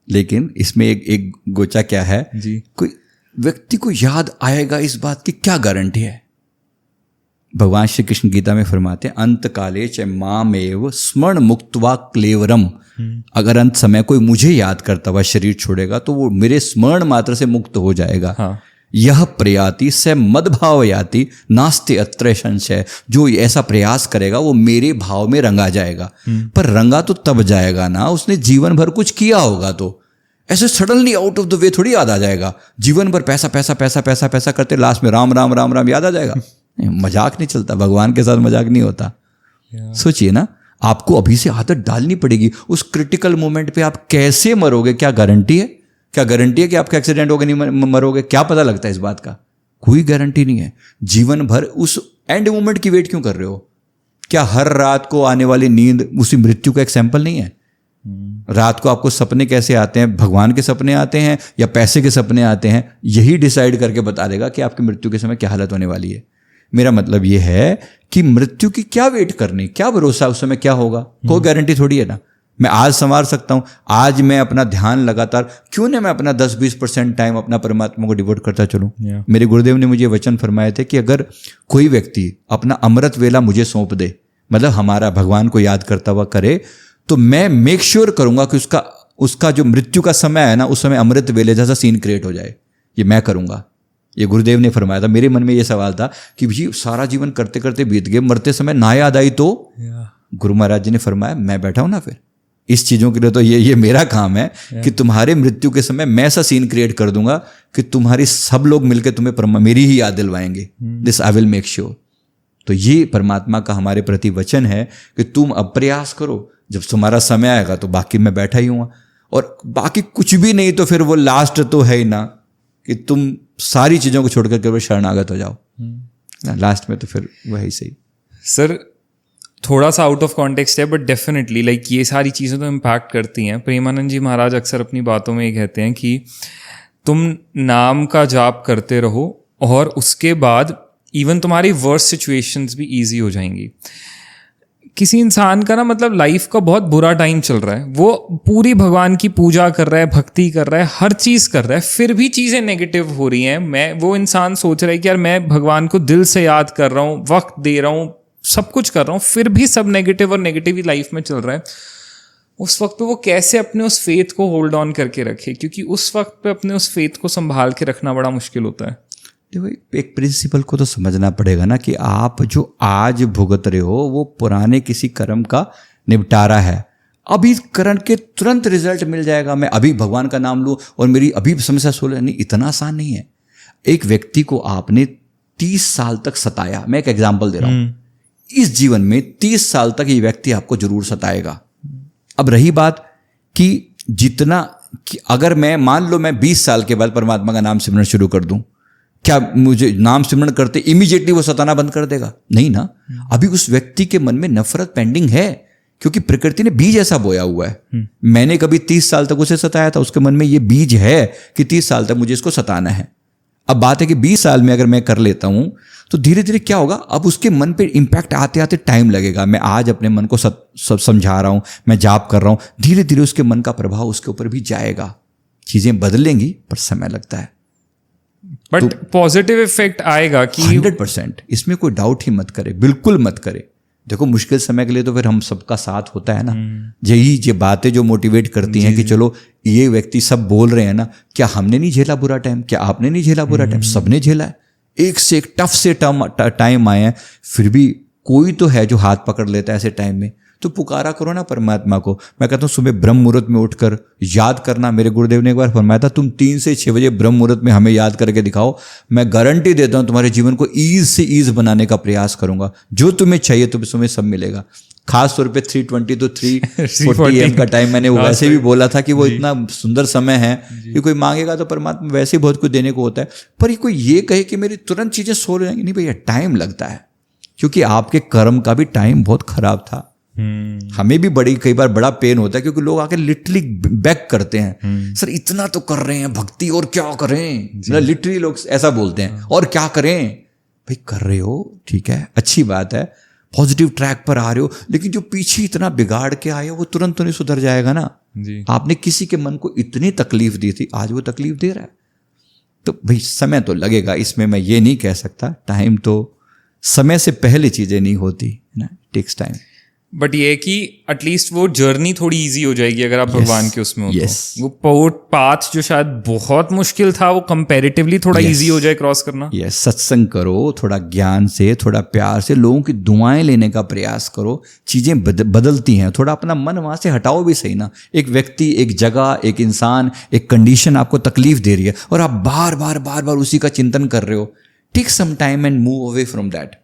लेकिन इसमें एक गोचा क्या है जी, कोई व्यक्ति को याद आएगा इस बात की क्या गारंटी है? भगवान श्री कृष्ण गीता में फरमाते हैं अंत काले च मामेव स्मरण मुक्त्वा क्लेवरम। अगर अंत समय कोई मुझे याद करता हुआ शरीर छोड़ेगा तो वो मेरे स्मरण मात्र से मुक्त हो जाएगा। हाँ। यह प्रयाति स मदभाव याति नास्ति अत्र संशय। जो ऐसा प्रयास करेगा वो मेरे भाव में रंगा जाएगा। पर रंगा तो तब जाएगा ना उसने जीवन भर कुछ किया होगा। तो ऐसे suddenly out of the way थोड़ी याद आ जाएगा। जीवन भर पैसा पैसा पैसा पैसा पैसा करते लास्ट में राम राम राम राम याद आ जाएगा? मजाक नहीं चलता, भगवान के साथ मजाक नहीं होता। सोचिए ना, आपको अभी से आदत डालनी पड़ेगी। उस क्रिटिकल मोमेंट पे आप कैसे मरोगे क्या गारंटी है? क्या गारंटी है कि आपका एक्सीडेंट होगा नहीं मरोगे? क्या पता लगता है इस बात का? कोई गारंटी नहीं है। जीवन भर उस एंड मोमेंट की वेट क्यों कर रहे हो? क्या हर रात को आने वाली नींद उसी मृत्यु का एक सैंपल नहीं है? रात को आपको सपने कैसे आते हैं? भगवान के सपने आते हैं या पैसे के सपने आते हैं? यही डिसाइड करके बता देगा कि आपकी मृत्यु के समय क्या हालत होने वाली है। मेरा मतलब यह है कि मृत्यु की क्या वेट करनी, क्या भरोसा उस समय क्या होगा? कोई गारंटी थोड़ी है ना। मैं आज संवार सकता हूं, आज मैं अपना ध्यान लगातार क्यों ना मैं अपना 10-20% टाइम अपना परमात्मा को डिवोट करता चलूं। मेरे गुरुदेव ने मुझे वचन फरमाए थे कि अगर कोई व्यक्ति अपना अमृत वेला मुझे सौंप दे, मतलब हमारा भगवान को याद करता हुआ करे, तो मैं मेक श्योर करूंगा कि उसका जो मृत्यु का समय है ना, उस समय अमृत वेले जैसा सीन क्रिएट हो जाए। ये मैं करूंगा। ये गुरुदेव ने फरमाया था। मेरे मन में ये सवाल था कि भाई सारा जीवन करते करते बीत गए, मरते समय ना याद आई तो? गुरु महाराज जी ने फरमाया मैं बैठा हूं ना फिर इस चीजों के लिए, तो ये मेरा काम है कि तुम्हारे मृत्यु के समय मैं ऐसा सीन क्रिएट कर दूंगा कि तुम्हारी सब लोग मिलकर तुम्हें मेरी ही याद दिलवाएंगे। This I will make sure. तो ये परमात्मा का हमारे प्रति वचन है कि तुम अब प्रयास करो, जब तुम्हारा समय आएगा तो बाकी मैं बैठा ही हूँ, और बाकी कुछ भी नहीं तो फिर वो लास्ट तो है ही ना कि तुम सारी चीजों को छोड़कर केवल शरणागत हो जाओ। लास्ट में तो फिर वही सही। सर थोड़ा सा आउट ऑफ कॉन्टेक्स्ट है बट डेफिनेटली लाइक ये सारी चीज़ें तो इम्पैक्ट करती हैं। प्रेमानंद जी महाराज अक्सर अपनी बातों में ये कहते हैं कि तुम नाम का जाप करते रहो और उसके बाद इवन तुम्हारी वर्स्ट सिचुएशंस भी ईजी हो जाएंगी। किसी इंसान का ना मतलब लाइफ का बहुत बुरा टाइम चल रहा है, वो पूरी भगवान की पूजा कर रहा है, भक्ति कर रहा है, हर चीज़ कर रहा है, फिर भी चीज़ें नेगेटिव हो रही हैं। वो इंसान सोच रहा है कि यार मैं भगवान को दिल से याद कर रहा हूँ, वक्त दे रहा हूँ, सब कुछ कर रहा हूँ, फिर भी सब नेगेटिव और नेगेटिव ही लाइफ में चल रहा है। उस वक्त पे वो कैसे अपने उस फेथ को होल्ड ऑन करके रखे, क्योंकि उस वक्त पे अपने उस फेथ को संभाल के रखना बड़ा मुश्किल होता है। देखो, एक प्रिंसिपल को तो समझना पड़ेगा ना कि आप जो आज भुगत रहे हो वो पुराने किसी कर्म का निपटारा है। अभी कर्म के तुरंत रिजल्ट मिल जाएगा, मैं अभी भगवान का नाम लूँ और मेरी अभी समस्या सोल्व नहीं, इतना आसान नहीं है। एक व्यक्ति को आपने 30 साल तक सताया, मैं एक एग्जाम्पल दे रहा हूँ, इस जीवन में 30 साल तक ये व्यक्ति आपको जरूर सताएगा। अब रही बात कि जितना कि अगर मैं मान लो मैं 20 साल के बाद परमात्मा का नाम सिमरन शुरू कर दूं, क्या मुझे नाम सिमरन करते इमीडिएटली वो सताना बंद कर देगा? नहीं ना। अभी उस व्यक्ति के मन में नफरत पेंडिंग है, क्योंकि प्रकृति ने बीज ऐसा बोया हुआ है। मैंने कभी 30 साल तक उसे सताया था, उसके मन में ये बीज है कि 30 साल तक मुझे इसको सताना है। अब बात है कि 20 साल में अगर मैं कर लेता हूं तो धीरे धीरे क्या होगा, अब उसके मन पे इम्पैक्ट आते आते टाइम लगेगा। मैं आज अपने मन को सब समझा रहा हूं, मैं जाप कर रहा हूं, धीरे धीरे उसके मन का प्रभाव उसके ऊपर भी जाएगा। चीजें बदलेंगी पर समय लगता है, बट पॉजिटिव इफेक्ट आएगा कि 100%। इसमें कोई डाउट ही मत करे, बिल्कुल मत करे। देखो, मुश्किल समय के लिए तो फिर हम सबका साथ होता है ना। यही ये बातें जो मोटिवेट करती हैं कि चलो ये व्यक्ति सब बोल रहे हैं ना, क्या हमने नहीं झेला बुरा टाइम? क्या आपने नहीं झेला बुरा टाइम? सबने झेला है। एक से एक टफ से टाइम आए हैं, फिर भी कोई तो है जो हाथ पकड़ लेता है ऐसे टाइम में। तो पुकारा करो ना परमात्मा को। मैं कहता हूँ सुबह ब्रह्म मुहूर्त में उठकर याद करना। मेरे गुरुदेव ने एक बार फरमाया था, तुम 3 से 6 बजे ब्रह्म मुहूर्त में हमें याद करके दिखाओ, मैं गारंटी देता हूँ तुम्हारे जीवन को ईज से ईज बनाने का प्रयास करूंगा। जो तुम्हें चाहिए तुम्हें सब मिलेगा। खास तौर पे 3:20 to 3:40 AM का टाइम मैंने वैसे भी बोला था कि वो इतना सुंदर समय है कि कोई मांगेगा तो परमात्मा वैसे ही बहुत कुछ देने को होता है। पर कोई ये कहे कि मेरी तुरंत चीजें सोल्व हो जाएंगी, नहीं भैया, टाइम लगता है, क्योंकि आपके कर्म का भी टाइम बहुत खराब था। हमें भी कई बार बड़ा पेन होता है, क्योंकि लोग आके लिटरली बैक करते हैं, सर इतना तो कर रहे हैं भक्ति, और क्या करें? लिटरली लोग ऐसा बोलते हैं, और क्या करें? भाई कर रहे हो, ठीक है, अच्छी बात है, पॉजिटिव ट्रैक पर आ रहे हो, लेकिन जो पीछे इतना बिगाड़ के आए हो वो तुरंत तो नहीं सुधर जाएगा ना जी। आपने किसी के मन को इतनी तकलीफ दी थी, आज वो तकलीफ दे रहा है, तो भाई समय तो लगेगा। इसमें मैं ये नहीं कह सकता, टाइम तो समय से पहले चीजें नहीं होती है ना, टेक्स टाइम। बट ये कि एटलीस्ट वो जर्नी थोड़ी इजी हो जाएगी अगर आप भगवान के उसमें हो तो। वो पाथ जो शायद बहुत मुश्किल था वो कंपैरेटिवली थोड़ा इजी हो जाए क्रॉस करना। सत्संग करो, थोड़ा ज्ञान से, थोड़ा प्यार से, लोगों की दुआएं लेने का प्रयास करो, चीजें बदलती हैं। थोड़ा अपना मन वहां से हटाओ भी सही ना। एक व्यक्ति, एक जगह, एक इंसान, एक कंडीशन आपको तकलीफ दे रही है और आप बार बार उसी का चिंतन कर रहे हो, take some time and move away from that.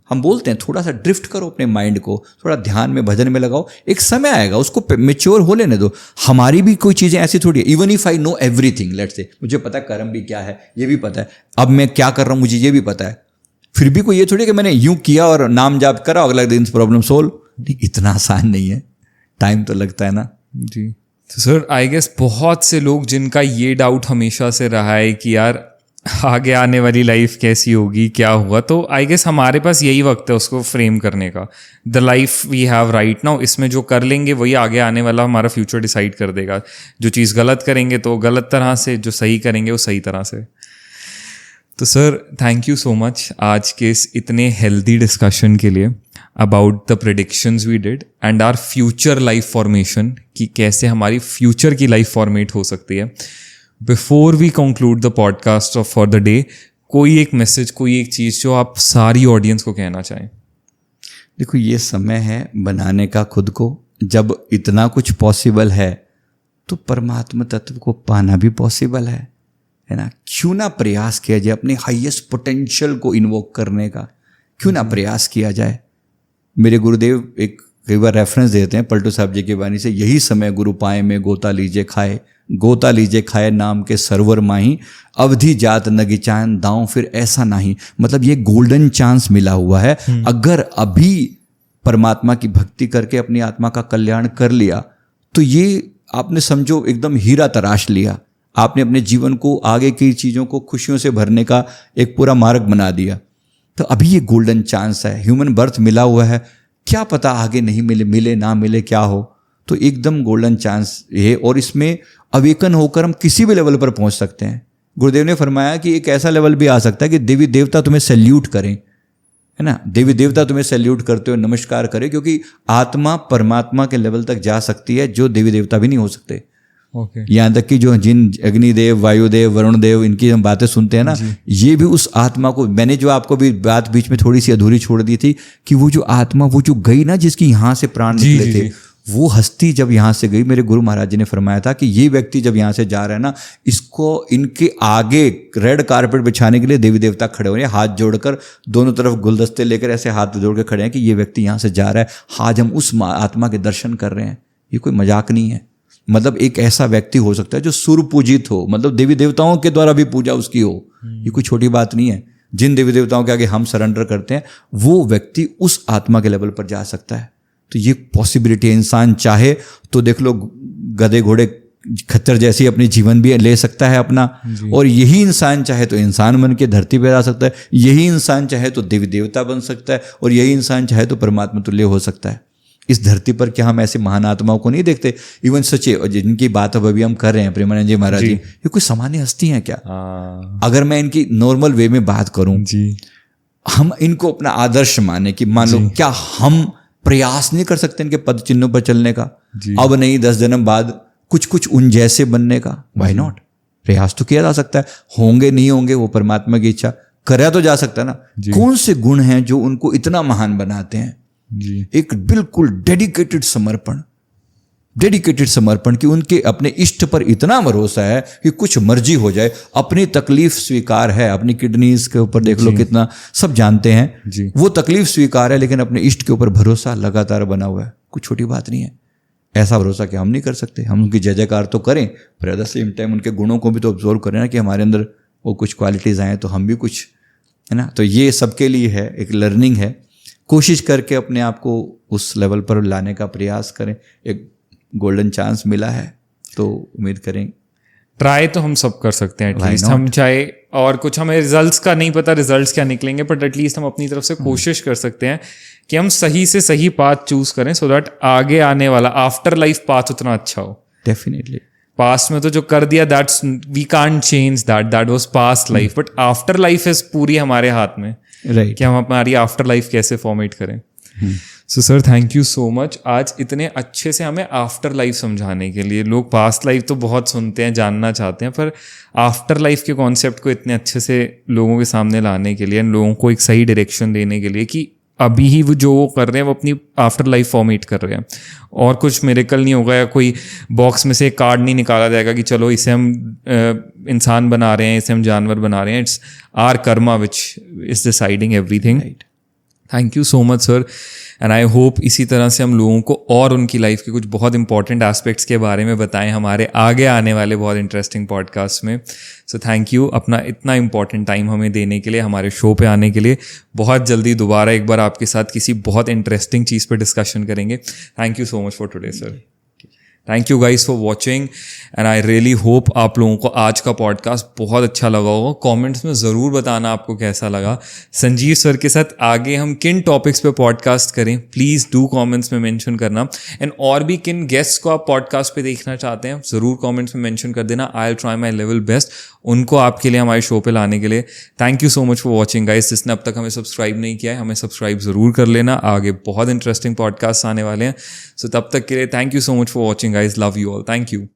हम बोलते हैं थोड़ा सा ड्रिफ्ट करो अपने माइंड को, थोड़ा ध्यान में, भजन में लगाओ, एक समय आएगा, उसको मेच्योर हो लेने दो। हमारी भी कोई चीजें ऐसी थोड़ी है, even if I know everything, let's say मुझे पता है कर्म भी क्या है, ये भी पता है, अब मैं क्या कर रहा हूं मुझे ये भी पता है, फिर भी कोई ये थोड़ी कि मैंने यूं किया और नाम जाप करा अगले दिन प्रॉब्लम सोल्व। इतना आसान नहीं है, टाइम तो लगता है ना जी। तो सर आई गेस बहुत से लोग जिनका ये डाउट हमेशा से रहा है कि यार आगे आने वाली लाइफ कैसी होगी, क्या होगा, तो आई गेस हमारे पास यही वक्त है उसको फ्रेम करने का। The life we have right now, इसमें जो कर लेंगे वही आगे आने वाला हमारा फ्यूचर डिसाइड कर देगा। जो चीज़ गलत करेंगे तो गलत तरह से, जो सही करेंगे वो सही तरह से। तो sir thank you so much आज के इस इतने हेल्दी डिस्कशन के लिए about the predictions we did and our future life formation, कि कैसे हमारी फ्यूचर की लाइफ फॉर्मेट हो सकती है। Before we conclude the podcast of for the day, कोई एक मैसेज, कोई एक चीज़ जो आप सारी ऑडियंस को कहना चाहें। देखो, ये समय है बनाने का खुद को। जब इतना कुछ पॉसिबल है तो परमात्मा तत्व को पाना भी पॉसिबल है ना। क्यों ना प्रयास किया जाए अपने हाईएस्ट पोटेंशियल को इन्वोक करने का, क्यों ना प्रयास किया जाए। मेरे गुरुदेव एक कई बार रेफरेंस देते हैं पलटू साहब जी की वाणी से, यही समय गुरु पाए में गोता लीजिए खाए, गोता लीजिए खाए नाम के सरवर माही, अवधि जात नगिचान दांव फिर ऐसा नहीं। मतलब ये गोल्डन चांस मिला हुआ है। अगर अभी परमात्मा की भक्ति करके अपनी आत्मा का कल्याण कर लिया तो ये आपने समझो एकदम हीरा तराश लिया। आपने अपने जीवन को, आगे की चीज़ों को खुशियों से भरने का एक पूरा मार्ग बना दिया। तो अभी ये गोल्डन चांस है, ह्यूमन बर्थ मिला हुआ है, क्या पता आगे नहीं मिले ना मिले क्या हो। तो एकदम गोल्डन चांस है, और इसमें अवेकन होकर हम किसी भी लेवल पर पहुंच सकते हैं। गुरुदेव ने फरमाया कि एक ऐसा लेवल भी आ सकता है कि देवी देवता तुम्हें सैल्यूट करें, है ना, देवी देवता तुम्हें सैल्यूट करते हुए नमस्कार करें, क्योंकि आत्मा परमात्मा के लेवल तक जा सकती है जो देवी देवता भी नहीं हो सकते। यहाँ तक कि जो जिन अग्निदेव, वायुदेव, वरुण देव, इनकी हम बातें सुनते हैं ना, ये भी उस आत्मा को, मैंने जो आपको भी बात बीच में थोड़ी सी अधूरी छोड़ दी थी कि वो जो आत्मा, वो जो गई ना, जिसकी यहाँ से प्राण निकले थे, वो हस्ती जब यहाँ से गई, मेरे गुरु महाराज जी ने फरमाया था कि ये व्यक्ति जब यहाँ से जा रहा है ना, इसको इनके आगे रेड कारपेट बिछाने के लिए देवी देवता खड़े हो रहे हैं, हाथ जोड़कर, दोनों तरफ गुलदस्ते लेकर ऐसे हाथ जोड़ के खड़े हैं कि ये व्यक्ति यहाँ से जा रहा है, आज हम उस आत्मा के दर्शन कर रहे हैं। ये कोई मजाक नहीं है। मतलब एक ऐसा व्यक्ति हो सकता है जो सुर पूजित हो, मतलब देवी देवताओं के द्वारा भी पूजा उसकी हो। ये कोई छोटी बात नहीं है। जिन देवी देवताओं के आगे हम सरेंडर करते हैं, वो व्यक्ति उस आत्मा के लेवल पर जा सकता है। तो ये पॉसिबिलिटी, इंसान चाहे तो देख लो, गधे घोड़े खच्चर जैसी अपनी जीवन भी ले सकता है अपना, और यही इंसान चाहे तो इंसान बन के धरती पर आ सकता है, यही इंसान चाहे तो देवी देवता बन सकता है, और यही इंसान चाहे तो परमात्मा तुल्य हो सकता है। इस धरती पर क्या हम ऐसे महान आत्माओं को नहीं देखते? इवन सचे, और जिनकी बात अब अभी हम कर रहे हैं, प्रेमानंद जी महाराज जी, ये कोई सामान्य हस्ती हैं क्या? अगर मैं इनकी नॉर्मल वे में बात करूं, हम इनको अपना आदर्श माने कि मान लो, क्या हम प्रयास नहीं कर सकते इनके पद चिन्हों पर चलने का? अब नहीं, 10 जन्म बाद कुछ उन जैसे बनने का? Why not? प्रयास तो किया जा सकता है। होंगे नहीं होंगे वो परमात्मा की इच्छा, करा तो जा सकता है ना। कौन से गुण हैं जो उनको इतना महान बनाते हैं? एक बिल्कुल डेडिकेटेड समर्पण कि उनके अपने इष्ट पर इतना भरोसा है कि कुछ मर्जी हो जाए, अपनी तकलीफ स्वीकार है। अपनी किडनीज के ऊपर देख लो कितना, सब जानते हैं वो तकलीफ स्वीकार है, लेकिन अपने इष्ट के ऊपर भरोसा लगातार बना हुआ है। कुछ छोटी बात नहीं है। ऐसा भरोसा कि हम नहीं कर सकते। हम उनकी जय जयकार तो करें, पर एट द सेम टाइम उनके गुणों को भी तो ऑब्जर्व करें ना, कि हमारे अंदर वो कुछ क्वालिटीज आए तो हम भी कुछ, है ना। तो ये सबके लिए है, एक लर्निंग है। कोशिश करके अपने आप को उस लेवल पर लाने का प्रयास करें। एक गोल्डन चांस मिला है तो उम्मीद करें, ट्राई तो हम सब कर सकते हैं एटलीस्ट। हम चाहे, और कुछ हमें रिजल्ट्स का नहीं पता रिजल्ट्स क्या निकलेंगे, बट एटलीस्ट हम अपनी तरफ से कोशिश कर सकते हैं कि हम सही से सही पाथ चूज करें, सो दैट आगे आने वाला आफ्टर लाइफ पाथ उतना अच्छा हो। डेफिनेटली। पास्ट में तो जो कर दिया, that's we can't change that was past life, but after life is पूरी हमारे हाथ में, राइट, कि हम हमारी आफ्टर लाइफ कैसे फॉर्मेट करें। So sir, thank you so much आज इतने अच्छे से हमें आफ्टर लाइफ समझाने के लिए। लोग पास्ट लाइफ तो बहुत सुनते हैं, जानना चाहते हैं, पर आफ्टर लाइफ के कॉन्सेप्ट को इतने अच्छे से लोगों के सामने लाने के लिए, लोगों को एक सही डायरेक्शन देने के लिए कि अभी ही वो जो वो कर रहे हैं वो अपनी आफ्टर लाइफ फॉर्मेट कर रहे हैं, और कुछ मिरेकल नहीं होगा, या कोई बॉक्स में से एक कार्ड नहीं निकाला जाएगा कि चलो इसे हम इंसान बना रहे हैं, इसे हम जानवर बना रहे हैं। It's our karma which is deciding everything. Thank you so much sir, and I hope इसी तरह से हम लोगों को और उनकी लाइफ के कुछ बहुत इंपॉर्टेंट एस्पेक्ट्स के बारे में बताएं हमारे आगे आने वाले बहुत इंटरेस्टिंग पॉडकास्ट में। सो थैंक यू अपना इतना इंपॉर्टेंट टाइम हमें देने के लिए, हमारे शो पे आने के लिए। बहुत जल्दी दोबारा एक बार आपके साथ किसी बहुत इंटरेस्टिंग चीज़ पे डिस्कशन करेंगे। Thank you so much for today sir. Thank you guys for watching, and I really hope आप लोगों को आज का पॉडकास्ट बहुत अच्छा लगा होगा। कमेंट्स में ज़रूर बताना आपको कैसा लगा। संजीव सर के साथ आगे हम किन टॉपिक्स पे पॉडकास्ट करें, प्लीज़ डू कमेंट्स में मेंशन करना। एंड और भी किन गेस्ट को आप पॉडकास्ट पे देखना चाहते हैं, ज़रूर कमेंट्स में मेंशन कर देना। I will try my level best उनको आपके लिए हमारे शो पे लाने के लिए। Thank you so much for watching guys. जिसने अब तक हमें सब्सक्राइब नहीं किया है, हमें सब्सक्राइब ज़रूर कर लेना। आगे बहुत इंटरेस्टिंग पॉडकास्ट आने वाले हैं। सो तब तक के लिए thank you so much for watching guys. Love you all. Thank you.